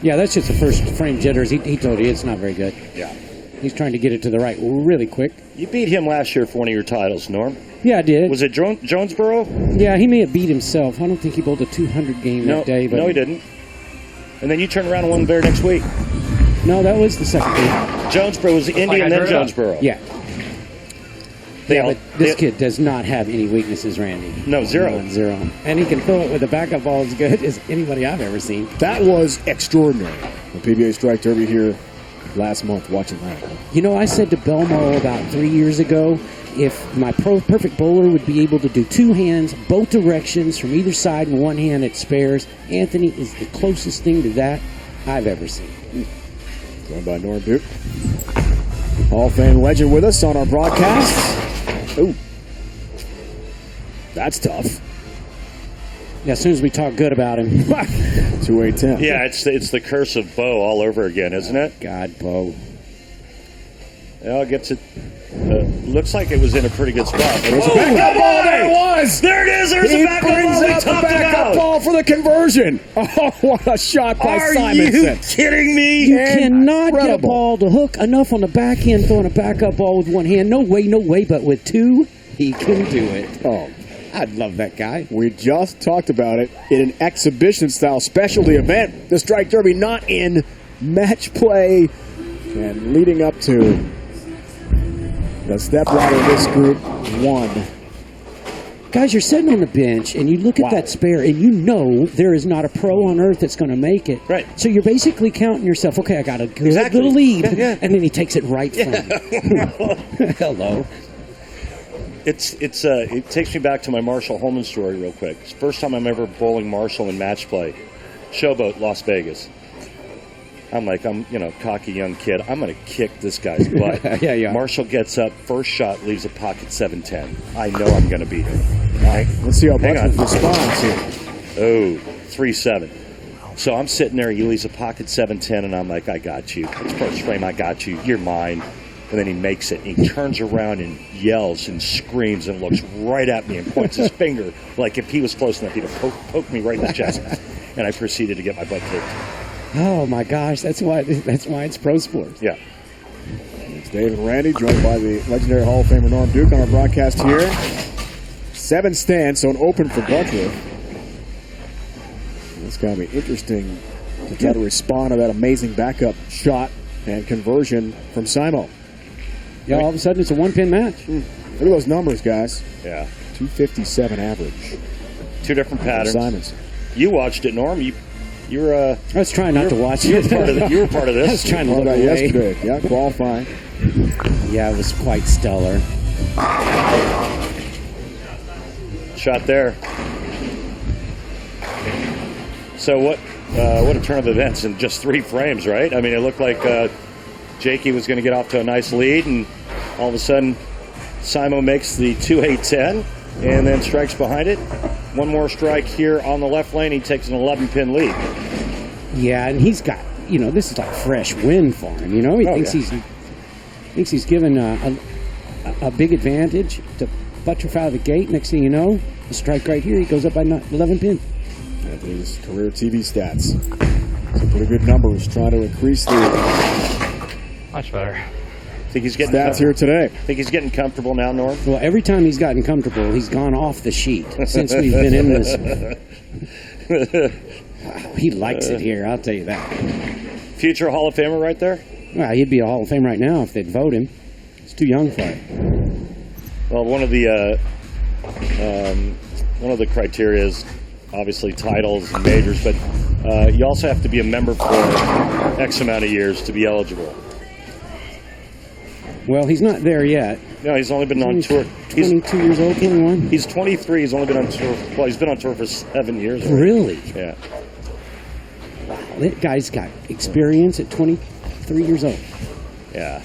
Yeah, that's just the first frame jitters. He told you it's not very good. Yeah. He's trying to get it to the right really quick. You beat him last year for one of your titles, Norm. Yeah, I did. Was it Jonesboro? Yeah, he may have beat himself. I don't think he bowled a 200 game that day. But no, he didn't. And then you turned around and won the very next week. No, that was the second game. Jonesboro was Indy and then Jonesboro. Yeah. But this kid does not have any weaknesses, Randy. No, zero. Zero. And he can throw it with a backup ball as good as anybody I've ever seen. That was extraordinary. The PBA Strike Derby here last month, watching that. You know, I said to Belmo about 3 years ago, if my perfect bowler would be able to do two hands, both directions from either side, and one hand at spares, Anthony is the closest thing to that I've ever seen. Joined by Norm Duke, Hall of Fame legend, with us on our broadcast. Ooh, that's tough. Yeah, as soon as we talk good about him. 2-8-10. Yeah, it's the curse of Bo all over again, isn't it? God, Bo. Well, it gets it. Looks like it was in a pretty good spot. There's a backup ball. There it was. There it is. There's He a backup brings ball. We up the talked backup about. ball for the conversion. Oh, what a shot by Are Simonson. you kidding me? You cannot get a Incredible. ball to hook enough on the backhand throwing a backup ball with one hand. No way. But with two, he can do it. Oh, I'd love that guy. we just talked about it in an exhibition-style specialty event. The Strike Derby not in match play, and leading up to the stepladder of this Group 1. Guys, you're sitting on the bench, and you look at that spare, and you know there is not a pro on earth that's going to make it. Right. So you're basically counting yourself, okay, I got a Exactly. little lead, Yeah. and then he takes it right from you. Hello. It takes me back to my Marshall Holman story real quick. It's the first time I'm ever bowling Marshall in match play. Showboat, Las Vegas. I'm cocky young kid. I'm going to kick this guy's butt. Yeah, you are. Marshall gets up, first shot, leaves a pocket 7-10. I know I'm going to beat him. All right? Let's see how Hang Buttriff on. responds here. Oh, 3-7. So I'm sitting there, he leaves a pocket 7-10, and I'm like, I got you. It's first frame, I got you. You're mine. And then he makes it. He turns around and yells and screams and looks right at me and points his finger like if he was close enough, he'd have poked me right in the chest. And I proceeded to get my butt kicked. Oh, my gosh, that's why it's pro sports. Yeah. It's Dave and Randy, joined by the legendary Hall of Famer Norm Duke on our broadcast here. 7 stands, so an open for Buttriff. It's going to be interesting to try to respond to that amazing backup shot and conversion from Simo. Yeah, all of a sudden it's a one-pin match. Look at those numbers, guys. Yeah. 257 average. Two different patterns. Simonson. You watched it, Norm. You were I was trying not to watch it. you were part of this. I was trying to Talked look about away. yesterday. Yeah, qualifying. Yeah, it was quite stellar. Shot there. So what a turn of events in just 3 frames, right? I mean, it looked like Jakey was going to get off to a nice lead, and all of a sudden Simo makes the 2-8-10 and then strikes behind it. One more strike here on the left lane. He takes an 11-pin lead. Yeah, and he's got this is like fresh wind for him. He thinks he's given a big advantage to Buttriff out of the gate. Next thing you know, a strike right here. He goes up by 11 pin. And his career TV stats. Some pretty good numbers. Trying to increase the Much better. Think he's getting stats here today. Think he's getting comfortable now, Norm? Well, every time he's gotten comfortable, he's gone off the sheet since we've been in this. Wow, he likes it here, I'll tell you that. Future Hall of Famer right there? Well, he'd be a Hall of Fame right now if they'd vote him. He's too young for it. Well, one of the criteria is obviously titles and majors, but you also have to be a member for X amount of years to be eligible. Well, he's not there yet. No, he's only been on tour. 22 years old, 21? He's 23. He's only been on tour. Well, he's been on tour for 7 years. Already. Really? Yeah. Wow, that guy's got experience at 23 years old. Yeah.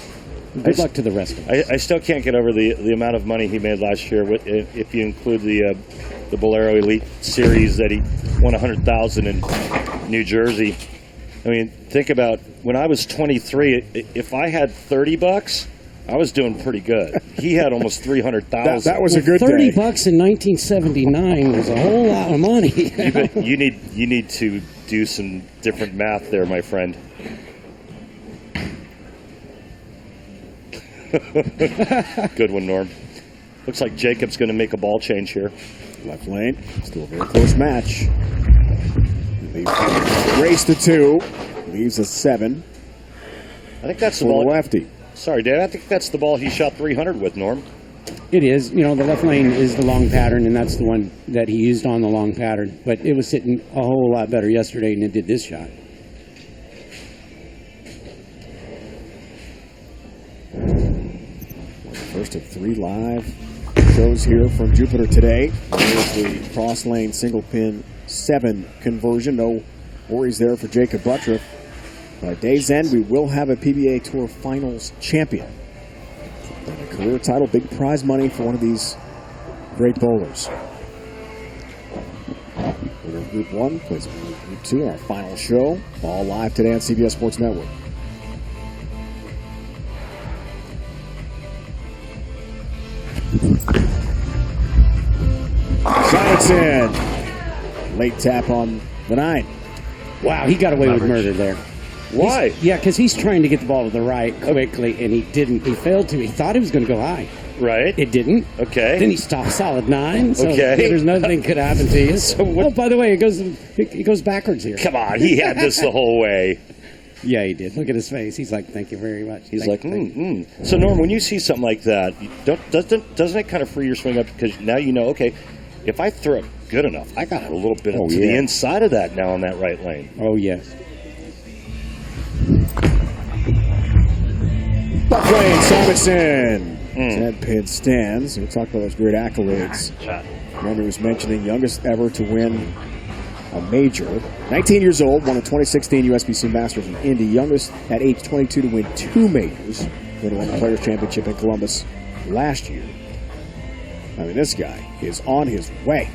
Good luck to the rest of us. I still can't get over the amount of money he made last year. If you include the Bolero Elite Series that he won $100,000 in New Jersey. I mean, think about when I was 23. If I had $30, I was doing pretty good. He had almost $300,000. That was a good $30 day. in 1979 was a whole lot of money. You need to do some different math there, my friend. Good one, Norm. Looks like Jacob's going to make a ball change here. Left lane. Still a very close match. Race to 2. Leaves a 7. I think that's the For ball. the lefty. Sorry, Dave. I think that's the ball he shot 300 with, Norm. It is. The left lane is the long pattern, and that's the one that he used on the long pattern. But it was hitting a whole lot better yesterday than it did this shot. First of 3 live shows here from Jupiter today. Here's the cross lane single pin 7 conversion. No worries there for Jacob Buttriff. By day's end, we will have a PBA Tour Finals champion. And a career title, big prize money for one of these great bowlers. Winner of Group 1 plays Group 2 in our final show. All live today on CBS Sports Network. Simonson. Late tap on the 9. Wow, he got away with murder there. Why? Because he's trying to get the ball to the right quickly, and he didn't. He failed to. He thought he was going to go high. Right. It didn't. Okay. Then he stopped solid 9. So Okay. there's nothing could happen to you. Oh, by the way, it goes backwards here. Come on, he had this the whole way. Yeah, he did. Look at his face. He's like, "Thank you very much." He's like, So, Norm, when you see something like that, doesn't it kind of free your swing up? Because now you know, okay, if I throw it good enough, I got a little bit to the inside of that now on that right lane. Oh, yes. Left lane, Simonson. 10 pin stands. We talked about those great accolades. Randy was mentioning youngest ever to win a major. 19 years old, won the 2016 USBC Masters in Indy. Youngest at age 22 to win 2 majors. Then won the Players' Championship in Columbus last year. I mean, this guy is on his way.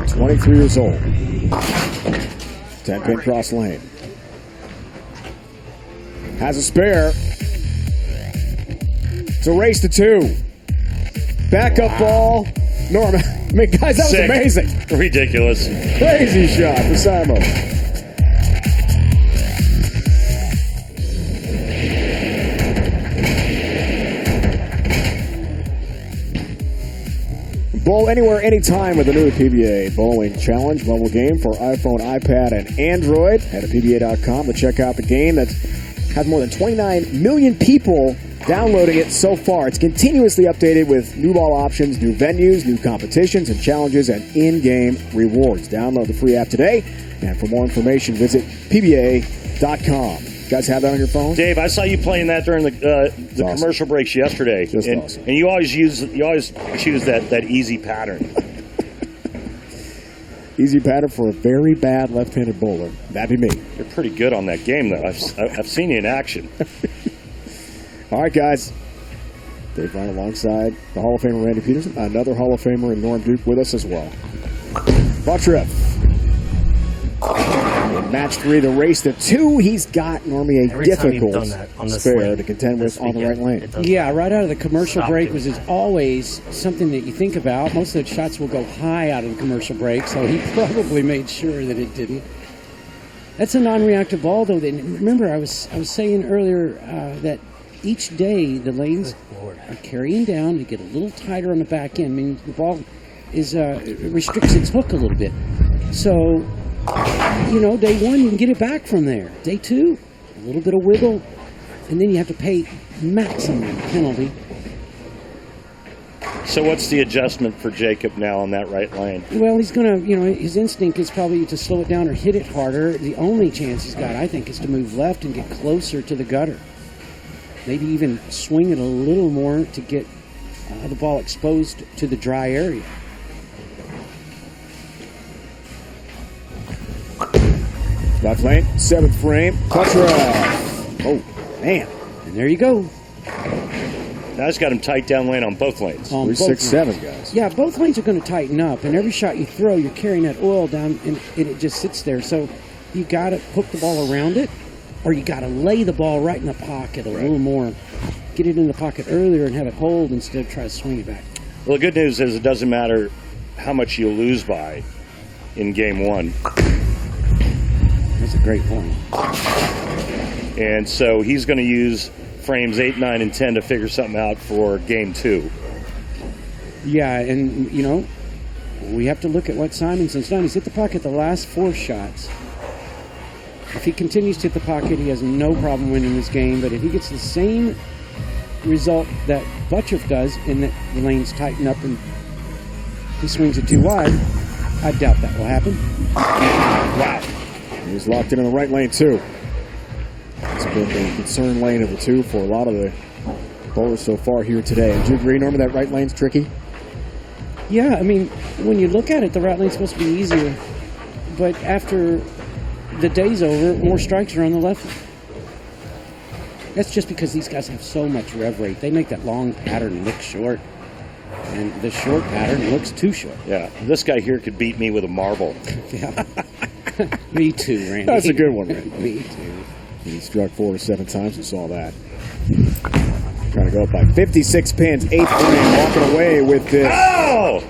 23 years old. 10 pin cross lane. Has a spare. It's a race to 2. Backup ball. Norm, I mean, guys, that was amazing. Ridiculous. Crazy shot for Simo. Bowl anywhere, anytime with the new PBA Bowling Challenge mobile game for iPhone, iPad, and Android. Head to PBA.com to check out the game that has more than 29 million people downloading it so far. It's continuously updated with new ball options, new venues, new competitions and challenges, and in-game rewards. Download the free app today, and for more information, visit PBA.com. You guys have that on your phone? Dave, I saw you playing that during the awesome. commercial breaks yesterday. Just awesome. And you always choose that easy pattern. Easy pattern for a very bad left-handed bowler. That'd be me. You're pretty good on that game, though. I've seen you in action. All right, guys. Dave Ryan alongside the Hall of Famer Randy Peterson, another Hall of Famer and Norm Duke with us as well. Buttriff. In Match 3, the race to 2. He's got, Normie, a difficult spare to contend with on the right lane. Yeah, right out of the commercial break, which is always something that you think about. Most of the shots will go high out of the commercial break, so he probably made sure that it didn't. That's a non-reactive ball, though. Remember, I was saying earlier that each day the lanes are carrying down to get a little tighter on the back end. I mean, the ball is restricts its hook a little bit. So, day 1 you can get it back from there. Day 2, a little bit of wiggle, and then you have to pay maximum penalty. So what's the adjustment for Jacob now on that right lane? Well, he's going to, his instinct is probably to slow it down or hit it harder. The only chance he's got, I think, is to move left and get closer to the gutter. Maybe even swing it a little more to get the ball exposed to the dry area. Left lane, 7th frame, touch rough. Oh, man. And there you go. Now he's got him tight down lane on both lanes. 3, 6, 7, guys. Yeah, both lanes are going to tighten up, and every shot you throw, you're carrying that oil down, and it just sits there. So you got to hook the ball around it, or you got to lay the ball right in the pocket a little more. Get it in the pocket earlier and have it hold instead of try to swing it back. Well, the good news is it doesn't matter how much you lose by in game 1. That's a great point. And so he's going to use frames 8, 9, and 10 to figure something out for game 2. Yeah, and, we have to look at what Simonson's done. He's hit the pocket the last 4 shots. If he continues to hit the pocket, he has no problem winning this game. But if he gets the same result that Butcheriff does in that the lanes tighten up and he swings it too wide, I doubt that will happen. Wow. He's locked in the right lane, too. It's been the concern lane of the 2 for a lot of the bowlers so far here today. And do you agree, Norman, that right lane's tricky? Yeah, I mean, when you look at it, the right lane's supposed to be easier. But after the day's over, more strikes are on the left lane. That's just because these guys have so much rev rate. They make that long pattern look short. And the short pattern looks too short. Yeah, this guy here could beat me with a marble. Yeah. Me too, Randy. That's a good one, Randy. Me too. He struck 4 to 7 times. We saw that. Trying to go up by 56 pins. 8th frame, walking away with this. Oh!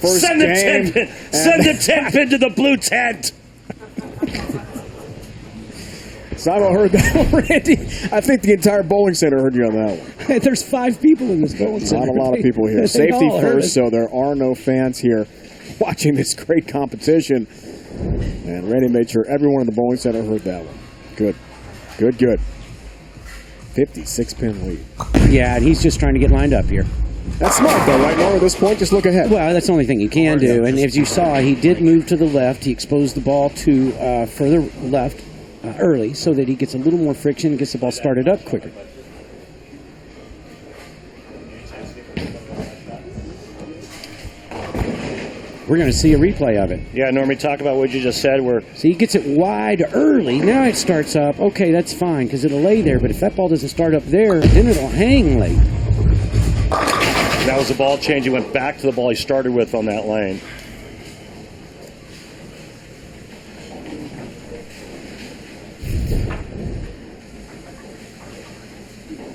First Send the game. 10 pin. Send the 10 pin to the blue tent. Simo heard that one, Randy. I think the entire bowling center heard you on that one. There's 5 people in this bowling center. Not a lot of people here. Safety first, so there are no fans here watching this great competition. And Randy made sure everyone in the bowling center heard that one. Good. Good, good. 56-pin lead. Yeah, and he's just trying to get lined up here. That's smart, though, right, Norm? At this point, just look ahead. Well, that's the only thing you can do. And as you saw, he did move to the left. He exposed the ball to further left early so that he gets a little more friction and gets the ball started up quicker. We're going to see a replay of it. Yeah, Normie, talk about what you just said. See, he gets it wide early. Now it starts up. Okay, that's fine because it'll lay there. But if that ball doesn't start up there, then it'll hang late. That was the ball change. He went back to the ball he started with on that lane.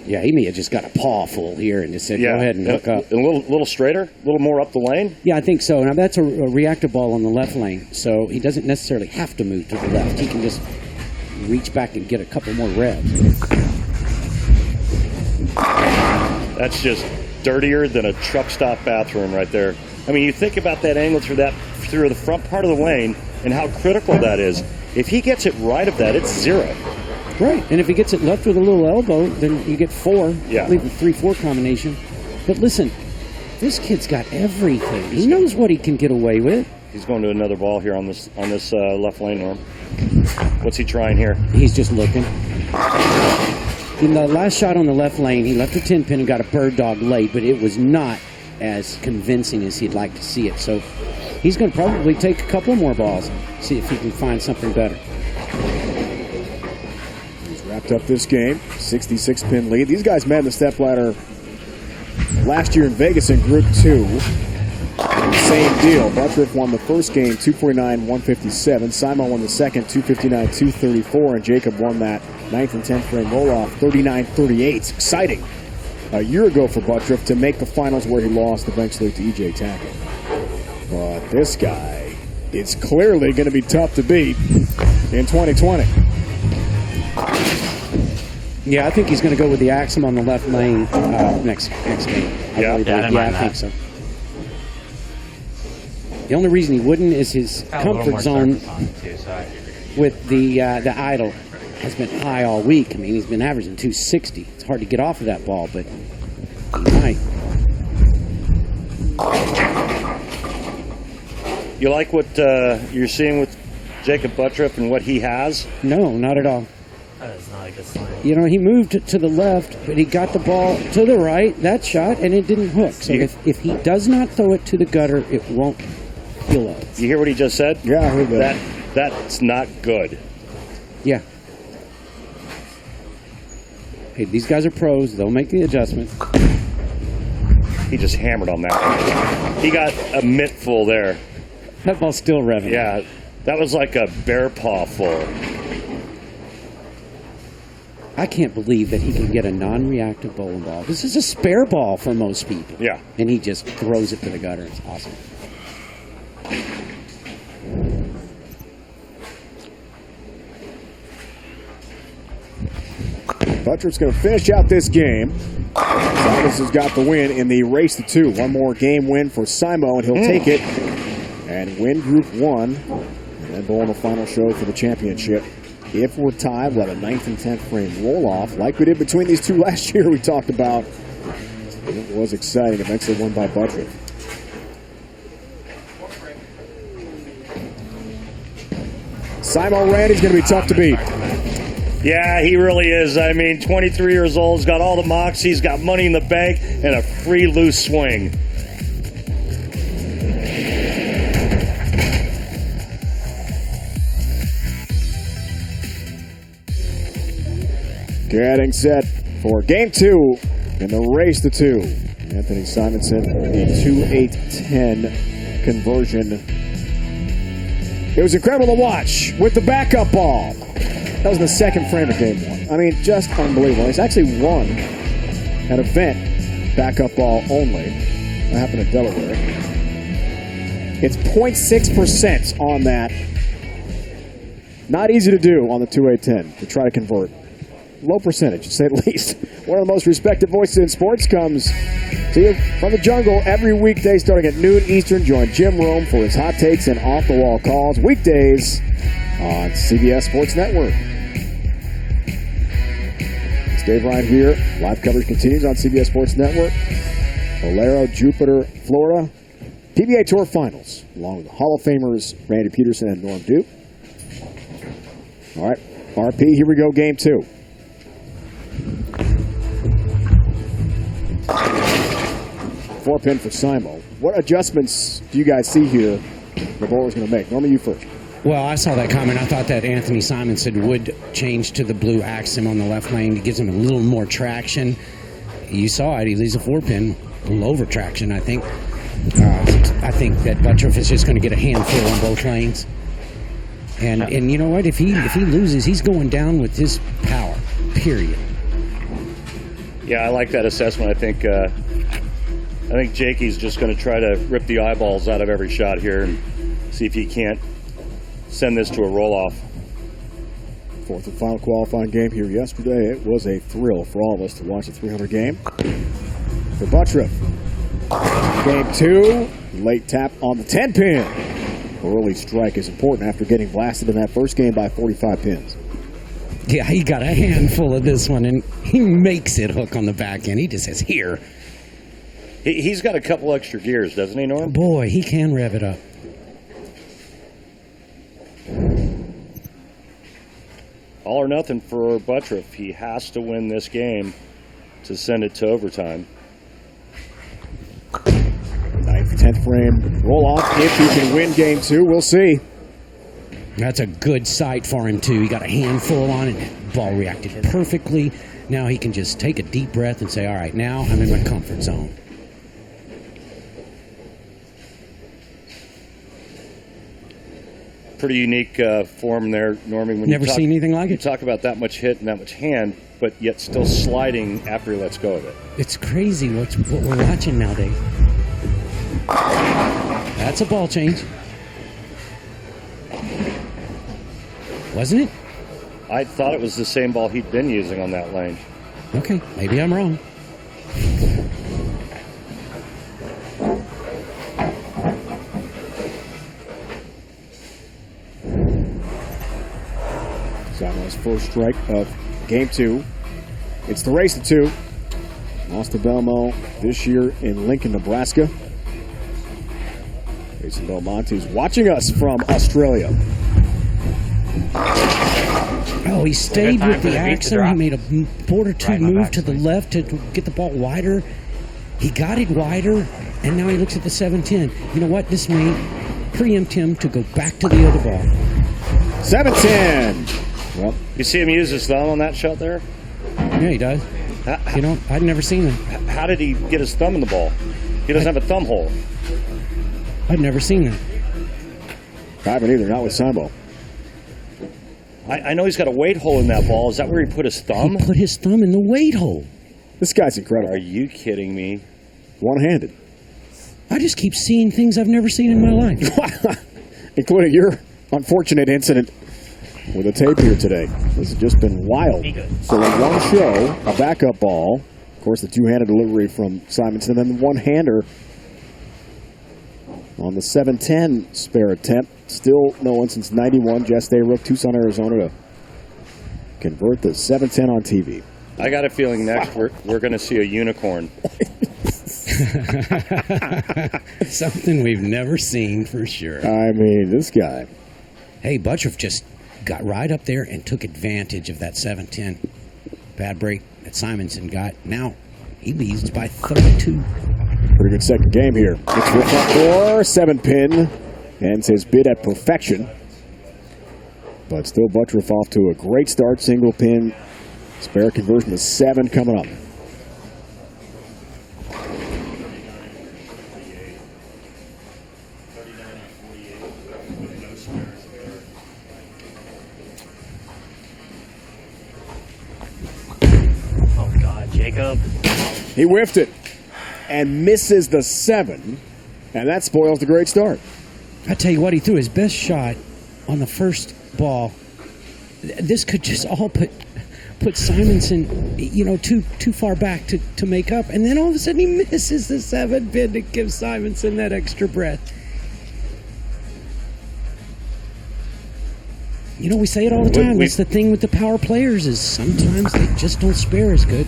Yeah, he may have just got a paw full here and just said, go ahead and hook up. A little straighter, a little more up the lane? Yeah, I think so. Now, that's a reactive ball on the left lane, so he doesn't necessarily have to move to the left. He can just reach back and get a couple more revs. That's just dirtier than a truck stop bathroom right there. I mean, you think about that angle through the front part of the lane and how critical that is. If he gets it right of that, it's 0. Right, and if he gets it left with a little elbow, then you get 4. Yeah. Leave the 3-4 combination. But listen, this kid's got everything. He knows what he can get away with. He's going to another ball here on this left lane, Norm. What's he trying here? He's just looking. In the last shot on the left lane, he left a 10-pin and got a bird dog late, but it was not as convincing as he'd like to see it. So he's going to probably take a couple more balls, see if he can find something better. Wrapped up this game, 66-pin lead. These guys met in the Stepladder last year in Vegas in Group 2. same deal. Buttriff won the first game 249-157. Simon won the second 259-234. And Jacob won that 9th and 10th frame roll-off 39-38. Exciting. A year ago for Buttriff to make the finals where he lost eventually to E.J. Tackett. But this guy is clearly going to be tough to beat in 2020. Yeah, I think he's going to go with the Axum on the left lane next game. I think so. The only reason he wouldn't is his comfort zone with the idle has been high all week. I mean, he's been averaging 260. It's hard to get off of that ball, but he might. You like what you're seeing with Jacob Buttriff and what he has? No, not at all. That is not a good swing. You know, he moved to the left, but he got the ball to the right, that shot, and it didn't hook. So if he does not throw it to the gutter, it won't peel up. You hear what he just said? Yeah, I heard that. That's not good. Yeah. Hey, these guys are pros. They'll make the adjustment. He just hammered on that. He got a mitt full there. That ball's still revving. Yeah, that was like a bear paw full. I can't believe that he can get a non-reactive bowling ball. This is a spare ball for most people. Yeah. And he just throws it to the gutter. It's awesome. Buttriff's going to finish out this game. Silas has got the win in the race to 2. One more game win for Simo, and he'll take it and win Group 1 and then bowl in the final show for the championship. If we're tied, we'll have a 9th and 10th frame roll-off like we did between these two last year we talked about. It was exciting. Eventually won by Buttriff. Simo Randy's going to be tough to beat. Yeah, he really is. I mean, 23 years old, he's got all the moxie, he's got money in the bank, and a free loose swing. Getting set for game 2 in the race to 2. Anthony Simonson, the 2-8-10 conversion. It was incredible to watch with the backup ball. That was the second frame of game 1. I mean, just unbelievable. He's actually won an event backup ball only. That happened in Delaware. It's 0.6% on that. Not easy to do on the 2-8-10 to try to convert. Low percentage, to say the least. One of the most respected voices in sports comes to you from the jungle every weekday starting at noon Eastern. Join Jim Rome for his hot takes and off-the-wall calls weekdays on CBS Sports Network. It's Dave Ryan here. Live coverage continues on CBS Sports Network. Bolero, Jupiter, Florida. PBA Tour Finals, along with the Hall of Famers Randy Peterson and Norm Duke. All right, RP, here we go, game 2. Four pin for Simo. What adjustments do you guys see here the bowler's going to make? Norman, you first. Well, I saw that comment. I thought that Anthony Simonson would change to the blue Axum on the left lane. It gives him a little more traction. You saw it. He leaves a 4-pin, a little over traction, I think. I think that Buttriff is just going to get a handful on both lanes. And you know what? If he loses, he's going down with his power, period. Yeah, I like that assessment. I think Jakey's just going to try to rip the eyeballs out of every shot here and see if he can't send this to a roll-off. Fourth and final qualifying game here yesterday. It was a thrill for all of us to watch the 300 game. For Buttriff, game 2, late tap on the 10-pin. Early strike is important after getting blasted in that first game by 45 pins. Yeah, he got a handful of this one, and he makes it hook on the back end. He just says, here. He's got a couple extra gears, doesn't he, Norm? Boy, he can rev it up. All or nothing for Buttriff. He has to win this game to send it to overtime. 9th, 10th frame roll-off. If he can win game 2, we'll see. That's a good sight for him, too. He got a handful on it. The ball reacted perfectly. Now he can just take a deep breath and say, all right, now I'm in my comfort zone. Pretty unique form there, Normie. When Never seen anything like you it. talk about that much hit and that much hand, but yet still sliding after he lets go of it. It's crazy what we're watching nowadays. That's a ball change. Wasn't it? I thought it was the same ball he'd been using on that lane. Okay, maybe I'm wrong. Simon's first strike of game 2. It's the race to 2. Lost to Belmo this year in Lincoln, Nebraska. Jason Belmonte's watching us from Australia. Oh, he stayed with the axle. He made a board or two move to the left to get the ball wider. He got it wider, and now he looks at the 7-10. You know what? This may preempt him to go back to the other ball. 7-10. Well, you see him use his thumb on that shot there? Yeah, he does. You know, I'd never seen that. How did he get his thumb in the ball? He doesn't have a thumb hole. I've never seen that. I haven't either, not with Simon. I know he's got a weight hole in that ball. Is that where he put his thumb? He put his thumb in the weight hole. This guy's incredible. Are you kidding me? One-handed. I just keep seeing things I've never seen in my life. Including your unfortunate incident with a tape here today. This has just been wild. So in one show, a backup ball, of course the two-handed delivery from Simonson, and then the one-hander on the 7-10 spare attempt. Still no one since 91, Jess Dayrook, Tucson, Arizona, to convert the 7-10 on TV. I got a feeling next we're going to see a unicorn. Something we've never seen for sure. I mean, this guy. Hey, Buttriff just got right up there and took advantage of that 7-10 bad break that Simonson got. Now he leads by 32. Pretty good second game here. It's for front four, 7-pin. Ends his bid at perfection. But still Buttriff off to a great start. Single pin. Spare conversion to 7 coming up. Oh, God, Jacob. He whiffed it and misses the 7, and that spoils the great start. I tell you what, he threw his best shot on the first ball. This could just all put Simonson, you know, too far back to make up, and then all of a sudden he misses the 7-pin to give Simonson that extra breath. You know, we say it all the time. That's the thing with the power players is sometimes they just don't spare as good.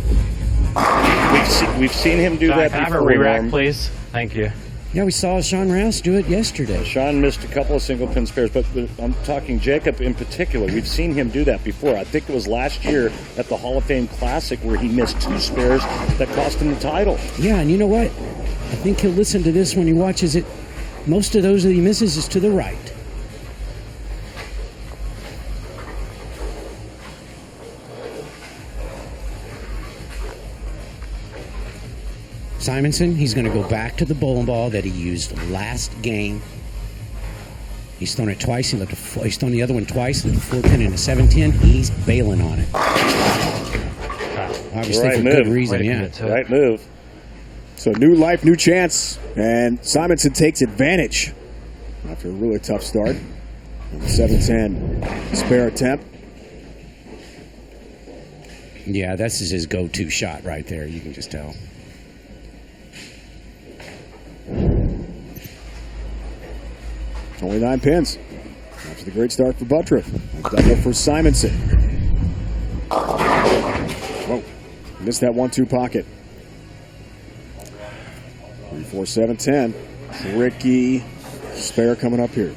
We've seen him do that before. Can I have a re-rack, please? Thank you. Yeah, we saw Sean Rouse do it yesterday. Sean missed a couple of single pin spares, but I'm talking Jacob in particular. We've seen him do that before. I think it was last year at the Hall of Fame Classic where he missed 2 spares that cost him the title. Yeah, and you know what? I think he'll listen to this when he watches it. Most of those that he misses is to the right. Simonson, he's going to go back to the bowling ball that he used last game. He's thrown it twice. He's thrown the other one twice. The 4-pin and a 7-10. He's bailing on it. Obviously, for good reason, yeah. Right move. So new life, new chance, and Simonson takes advantage after a really tough start. 7-10 spare attempt. Yeah, this is his go-to shot right there. You can just tell. Only 9 pins. After the great start for Buttriff. Double for Simonson. Whoa. Missed that 1-2 pocket. 3-4-7-10. Tricky spare coming up here.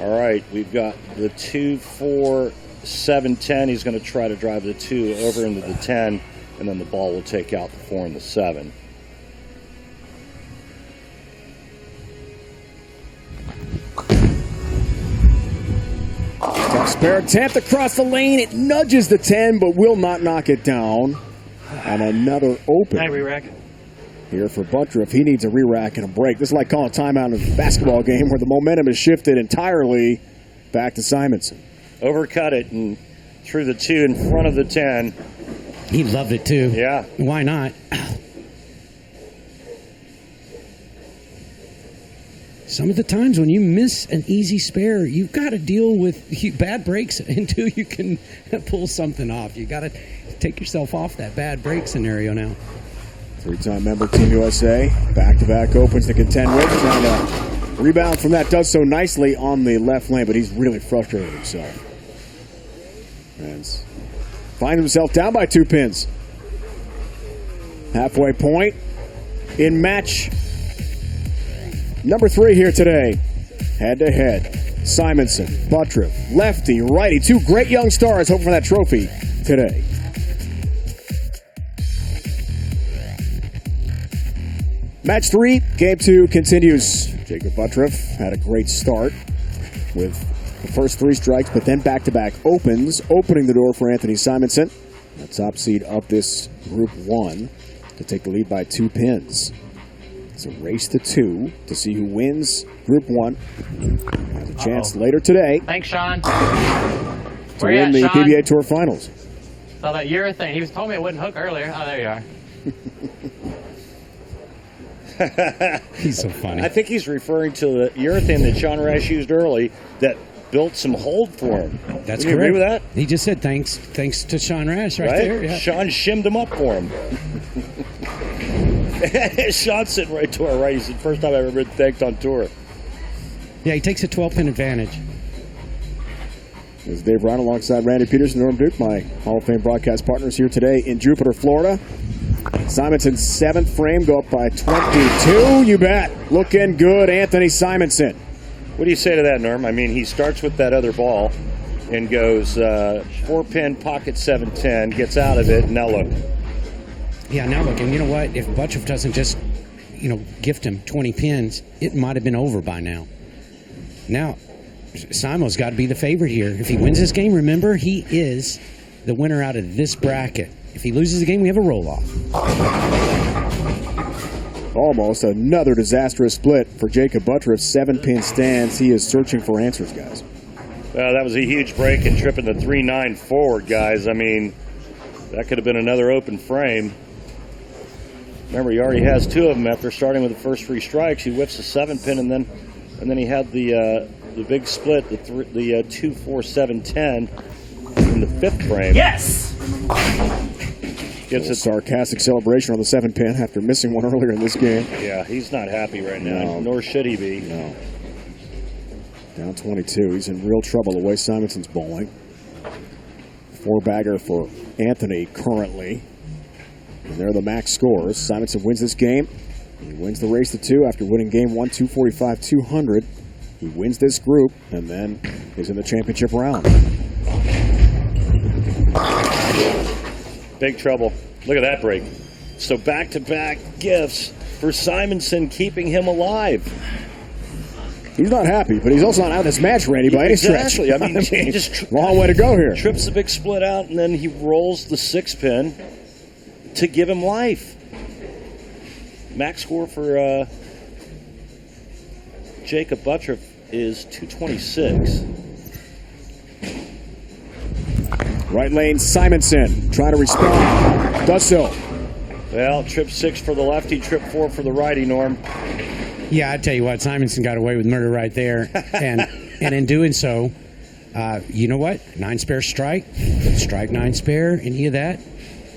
All right, we've got the 2-4-7-10. He's going to try to drive the 2 over into the 10, and then the ball will take out the 4 and the 7. Spare attempt across the lane. It nudges the 10, but will not knock it down. And another open. Can I re-rack? here for Buttriff. He needs a re-rack and a break. This is like calling a timeout in a basketball game where the momentum is shifted entirely back to Simonson. Overcut it and threw the 2 in front of the 10. He loved it too. Yeah. Why not? Some of the times when you miss an easy spare, you've got to deal with bad breaks until you can pull something off. You got to take yourself off that bad break scenario now. 3-time member Team USA, back-to-back opens to contend with, trying to rebound from that. Does so nicely on the left lane, but he's really frustrated himself. And finds himself down by 2 pins. Halfway point in match number 3 here today. Head-to-head. Simonson, Buttriff, lefty, righty. 2 great young stars hoping for that trophy today. Match 3, game 2 continues. Jacob Buttriff had a great start with the first 3 strikes, but then back-to-back opens, opening the door for Anthony Simonson, the top seed of this Group 1, to take the lead by 2 pins. It's a race to 2 to see who wins Group 1. Has a chance later today Thanks, Sean. to win the PBA Tour Finals. Saw that urethane. He was told me it wouldn't hook earlier. Oh, there you are. He's so funny. I think he's referring to the urethane that Sean Rash used early that built some hold for him. That's correct. You agree with that? He just said thanks to Sean Rash right there. Yeah. Sean shimmed him up for him. Sean's sitting right to our right. He said, first time I've ever been thanked on tour. Yeah, he takes a 12-pin advantage. This is Dave Ryan alongside Randy Peters and Norm Duke, my Hall of Fame broadcast partners here today in Jupiter, Florida. Simonson's 7th frame, go up by 22. You bet. Looking good, Anthony Simonson. What do you say to that, Norm? I mean, he starts with that other ball and goes 4-pin, pocket 7-10, gets out of it, and now look. Yeah, now look, and you know what? If Buttriff doesn't just, gift him 20 pins, it might have been over by now. Now, Simo's got to be the favorite here. If he wins this game, remember, he is the winner out of this bracket. If he loses the game, we have a roll-off. Almost another disastrous split for Jacob Buttriff. 7-pin stands. He is searching for answers, guys. That was a huge break and tripping the 3-9 forward, guys. I mean, that could have been another open frame. Remember, he already has 2 of them after starting with the first 3 strikes. He whips the 7-pin, and then he had the big split, the 2-4-7-10 in the 5th frame. Yes! Gets a sarcastic celebration on the 7-pin after missing one earlier in this game. Yeah, he's not happy right now, nor should he be. No. Down 22. He's in real trouble the way Simonson's bowling. 4-bagger for Anthony currently. And there are the max scores. Simonson wins this game. He wins the race to 2 after winning game 1, 245-200. He wins this group and then is in the championship round. Big trouble. Look at that break. So back-to-back gifts for Simonson, keeping him alive. He's not happy, but he's also not out of this match, Randy, by any stretch. Exactly. I mean, he just long way to go here. Trips the big split out, and then he rolls the 6-pin to give him life. Max score for Jacob Buttriff is 226. Right lane, Simonson trying to respond. Does so. Well, trip 6 for the lefty, trip 4 for the righty, Norm. Yeah, I tell you what, Simonson got away with murder right there. And in doing so, you know what? 9 spare strike, 9 spare, any of that,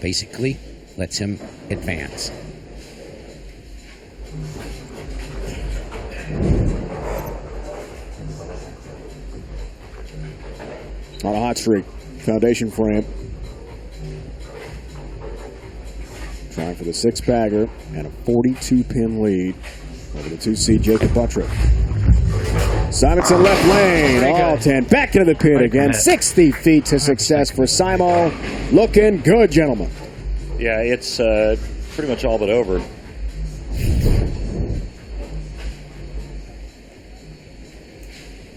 basically lets him advance. On a hot streak. Foundation frame. Trying for the 6-bagger and a 42-pin lead over the 2-seed Jacob Buttriff. Simonson left lane, all 10. Back into the pin again. 60 feet to success for Simo. Looking good, gentlemen. Yeah, it's pretty much all but over.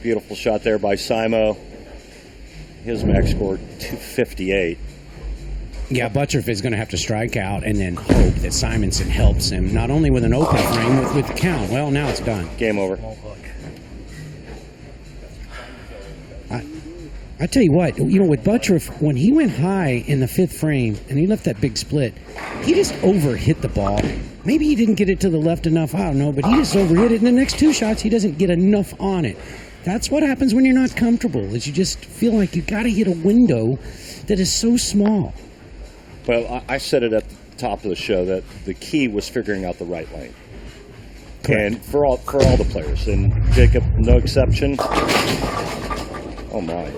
Beautiful shot there by Simo. His max scored 258. Yeah, Buttriff is going to have to strike out and then hope that Simonson helps him, not only with an open frame, with the count. Well, now it's done. Game over. I tell you what, with Buttriff, when he went high in the 5th frame and he left that big split, he just overhit the ball. Maybe he didn't get it to the left enough, I don't know, but he just overhit it. In the next 2 shots, he doesn't get enough on it. That's what happens when you're not comfortable, is you just feel like you got to hit a window that is so small. Well, I said it at the top of the show that the key was figuring out the right lane. Correct. And for all the players, and Jacob, no exception. Oh my!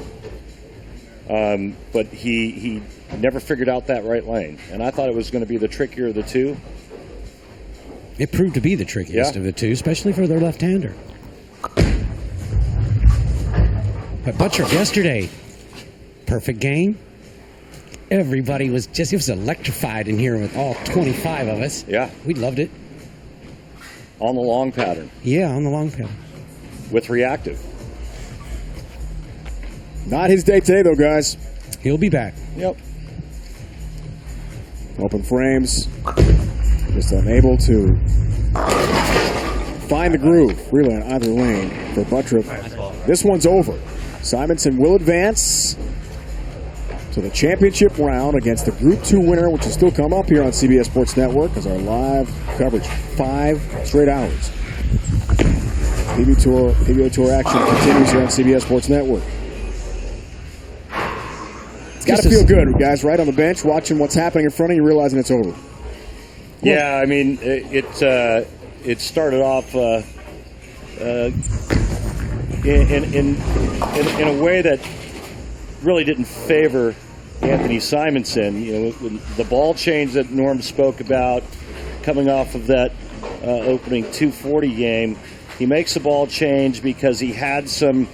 But he never figured out that right lane, and I thought it was going to be the trickier of the two. It proved to be the trickiest of the two, especially for their left-hander. But Buttriff yesterday, perfect game. Everybody it was electrified in here with all 25 of us. Yeah. We loved it. On the long pattern. Yeah, on the long pattern. With reactive. Not his day today, though, guys. He'll be back. Yep. Open frames. Just unable to find the groove, really, on either lane for Buttriff. This one's over. Simonson will advance to the championship round against the Group 2 winner, which will still come up here on CBS Sports Network as our live coverage. 5 straight hours. PBA Tour action continues here on CBS Sports Network. It's got to feel good, guys, right on the bench, watching what's happening in front of you, realizing it's over. Yeah, I mean, it started off in a way that really didn't favor Anthony Simonson. The ball change that Norm spoke about coming off of that opening 240 game. He makes the ball change because he had some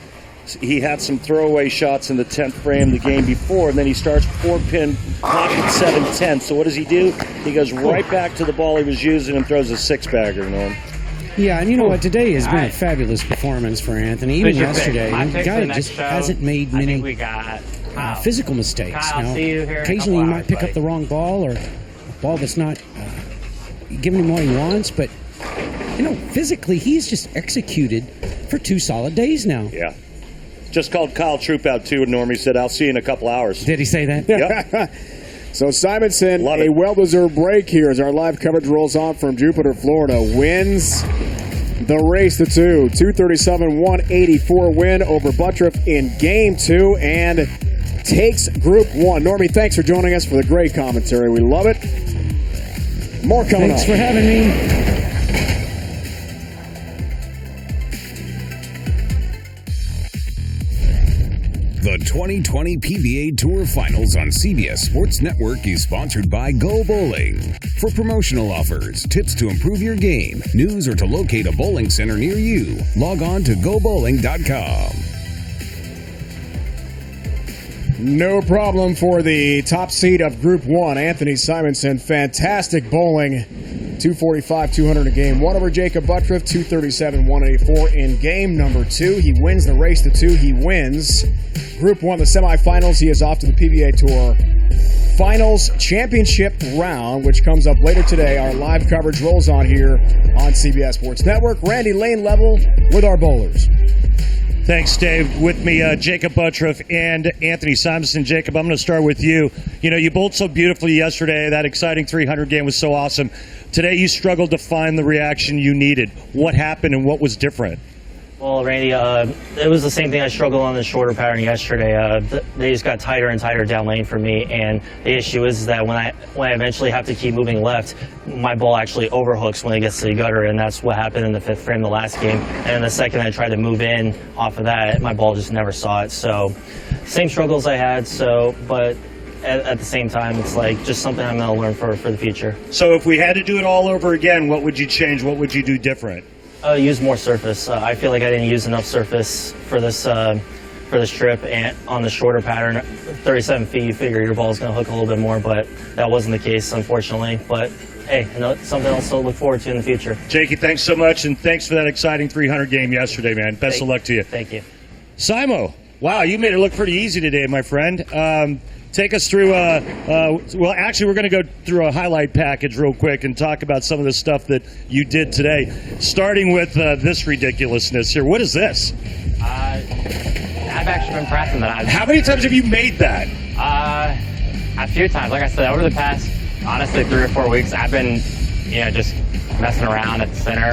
throwaway shots in the 10th frame the game before, and then he starts 4-pin pocket 7-10. So what does he do? He goes right back to the ball he was using and throws a 6-bagger, Norm. Yeah, and you know what? Today has been a fabulous performance for Anthony. Even yesterday, the guy just hasn't made many physical mistakes. Occasionally he might pick up the wrong ball or a ball that's not giving him what he wants, but physically he's just executed for 2 solid days now. Yeah. Just called Kyle Troop out too, and Normie said, "I'll see you in a couple hours." Did he say that? Yep. So Simonson, a well-deserved break here as our live coverage rolls on from Jupiter, Florida. Wins the race to 2. 237-184 win over Buttriff in Game 2 and takes Group 1. Normie, thanks for joining us for the great commentary. We love it. More coming up. Thanks for having me. The 2020 PBA Tour Finals on CBS Sports Network is sponsored by Go Bowling. For promotional offers, tips to improve your game, news, or to locate a bowling center near you, log on to GoBowling.com. No problem for the top seed of Group 1, Anthony Simonson. Fantastic bowling. 245, 200 a game. 1 over Jacob Buttriff, 237, 184 in game number 2. He wins the race to 2. He wins Group 1, the semifinals. He is off to the PBA Tour Finals Championship round, which comes up later today. Our live coverage rolls on here on CBS Sports Network. Randy Lane level with our bowlers. Thanks, Dave. With me, Jacob Buttriff and Anthony Simonson. Jacob, I'm going to start with you. You bowled so beautifully yesterday. That exciting 300 game was so awesome. Today, you struggled to find the reaction you needed. What happened and what was different? Well, Randy, it was the same thing I struggled on the shorter pattern yesterday. They just got tighter and tighter down lane for me, and the issue is that when I eventually have to keep moving left, my ball actually overhooks when it gets to the gutter, and that's what happened in the 5th frame the last game. And the second I tried to move in off of that, my ball just never saw it. So, same struggles I had. But at the same time, it's like just something I'm going to learn for the future. So, if we had to do it all over again, what would you change? What would you do different? Use more surface. I feel like I didn't use enough surface for this trip, and on the shorter pattern, 37 feet, you figure your ball's going to hook a little bit more, but that wasn't the case, unfortunately. But hey, something else to look forward to in the future. Jakey, thanks so much, and thanks for that exciting 300 game yesterday, man. Best of luck to you. Thank you. Simo, Wow, you made it look pretty easy today, my friend. Take us through, well, actually, we're going to go through a highlight package real quick and talk about some of the stuff that you did today, starting with this ridiculousness here. What is this? I've actually been practicing that. How many times have you made that? A few times. Like I said, over the past, honestly, 3 or 4 weeks, I've been, just messing around at the center.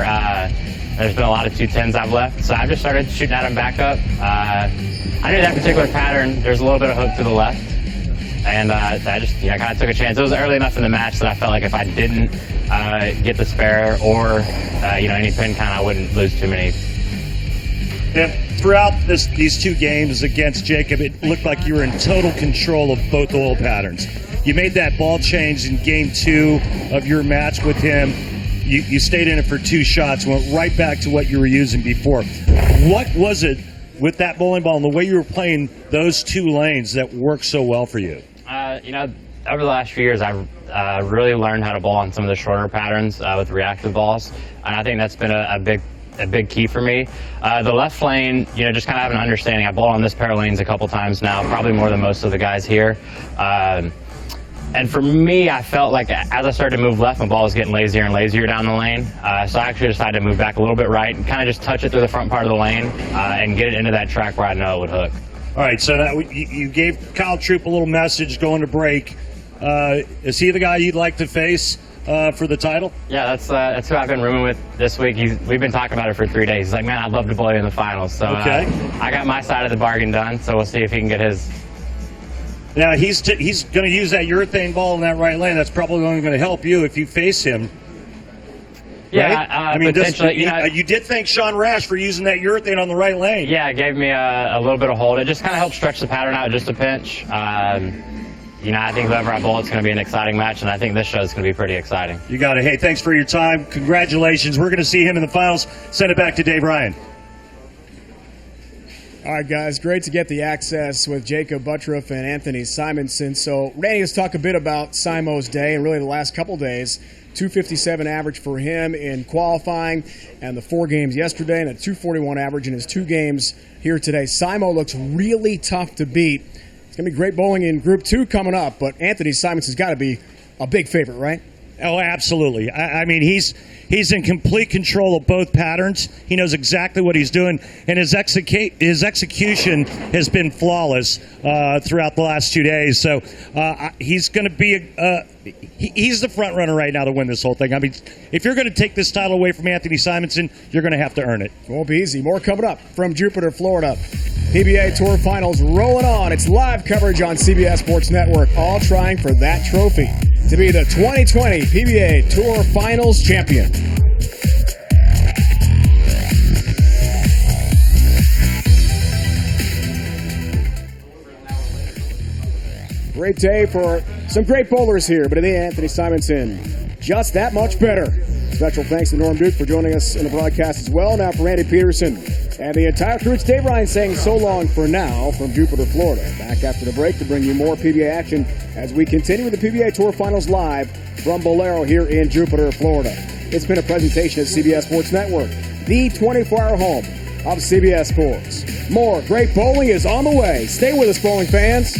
There's been a lot of 210s I've left, so I've just started shooting at them back up. I knew that particular pattern. There's a little bit of hook to the left, and I just kind of took a chance. It was early enough in the match that I felt like if I didn't get the spare or any pin count, I wouldn't lose too many. And throughout these 2 games against Jacob, it looked like you were in total control of both oil patterns. You made that ball change in game 2 of your match with him. You stayed in it for 2 shots, went right back to what you were using before. What was it with that bowling ball and the way you were playing those 2 lanes that worked so well for you? Over the last few years, I've really learned how to bowl on some of the shorter patterns with reactive balls, and I think that's been a big key for me. The left lane, just kind of have an understanding. I bowled on this pair of lanes a couple times now, probably more than most of the guys here. And for me, I felt like as I started to move left, my ball was getting lazier and lazier down the lane. So I actually decided to move back a little bit right and kind of just touch it through the front part of the lane and get it into that track where I know it would hook. All right, so you gave Kyle Troop a little message going to break. Is he the guy you'd like to face for the title? Yeah, that's who I've been rooming with this week. We've been talking about it for 3 days. He's like, man, I'd love to bowl you in the finals. So okay. I got my side of the bargain done, so we'll see if he can get his. Now, he's going to use that urethane ball in that right lane. That's probably only going to help you if you face him. Yeah, right? I mean, potentially. You did thank Sean Rash for using that urethane on the right lane. Yeah, it gave me a little bit of hold. It just kind of helped stretch the pattern out just a pinch. I think whoever I bowl, it's going to be an exciting match, and I think this show is going to be pretty exciting. You got it. Hey, thanks for your time. Congratulations. We're going to see him in the finals. Send it back to Dave Ryan. All right, guys, great to get the access with Jacob Buttroff and Anthony Simonson. So, Randy, let's talk a bit about Simo's day and really the last couple days. 257 average for him in qualifying and the 4 games yesterday, and a 241 average in his 2 games here today. Simo looks really tough to beat. It's going to be great bowling in Group 2 coming up, but Anthony Simonson's got to be a big favorite, right? Oh, absolutely. I mean, he's in complete control of both patterns. He knows exactly what he's doing, and his execution has been flawless throughout the last 2 days. So he's going to be he's the front runner right now to win this whole thing. I mean, if you're going to take this title away from Anthony Simonson, you're going to have to earn it. Won't be easy. More coming up from Jupiter, Florida. PBA Tour Finals rolling on. It's live coverage on CBS Sports Network, all trying for that trophy to be the 2020 PBA Tour Finals champion. Great day for some great bowlers here, but in the end, Anthony Simonson just that much better. Special thanks to Norm Duke for joining us in the broadcast as well. Now for Randy Peterson and the entire crew, it's Dave Ryan saying so long for now from Jupiter, Florida. Back after the break to bring you more PBA action as we continue with the PBA Tour Finals live from Bolero here in Jupiter, Florida. It's been a presentation of CBS Sports Network, the 24-hour home of CBS Sports. More great bowling is on the way. Stay with us, bowling fans.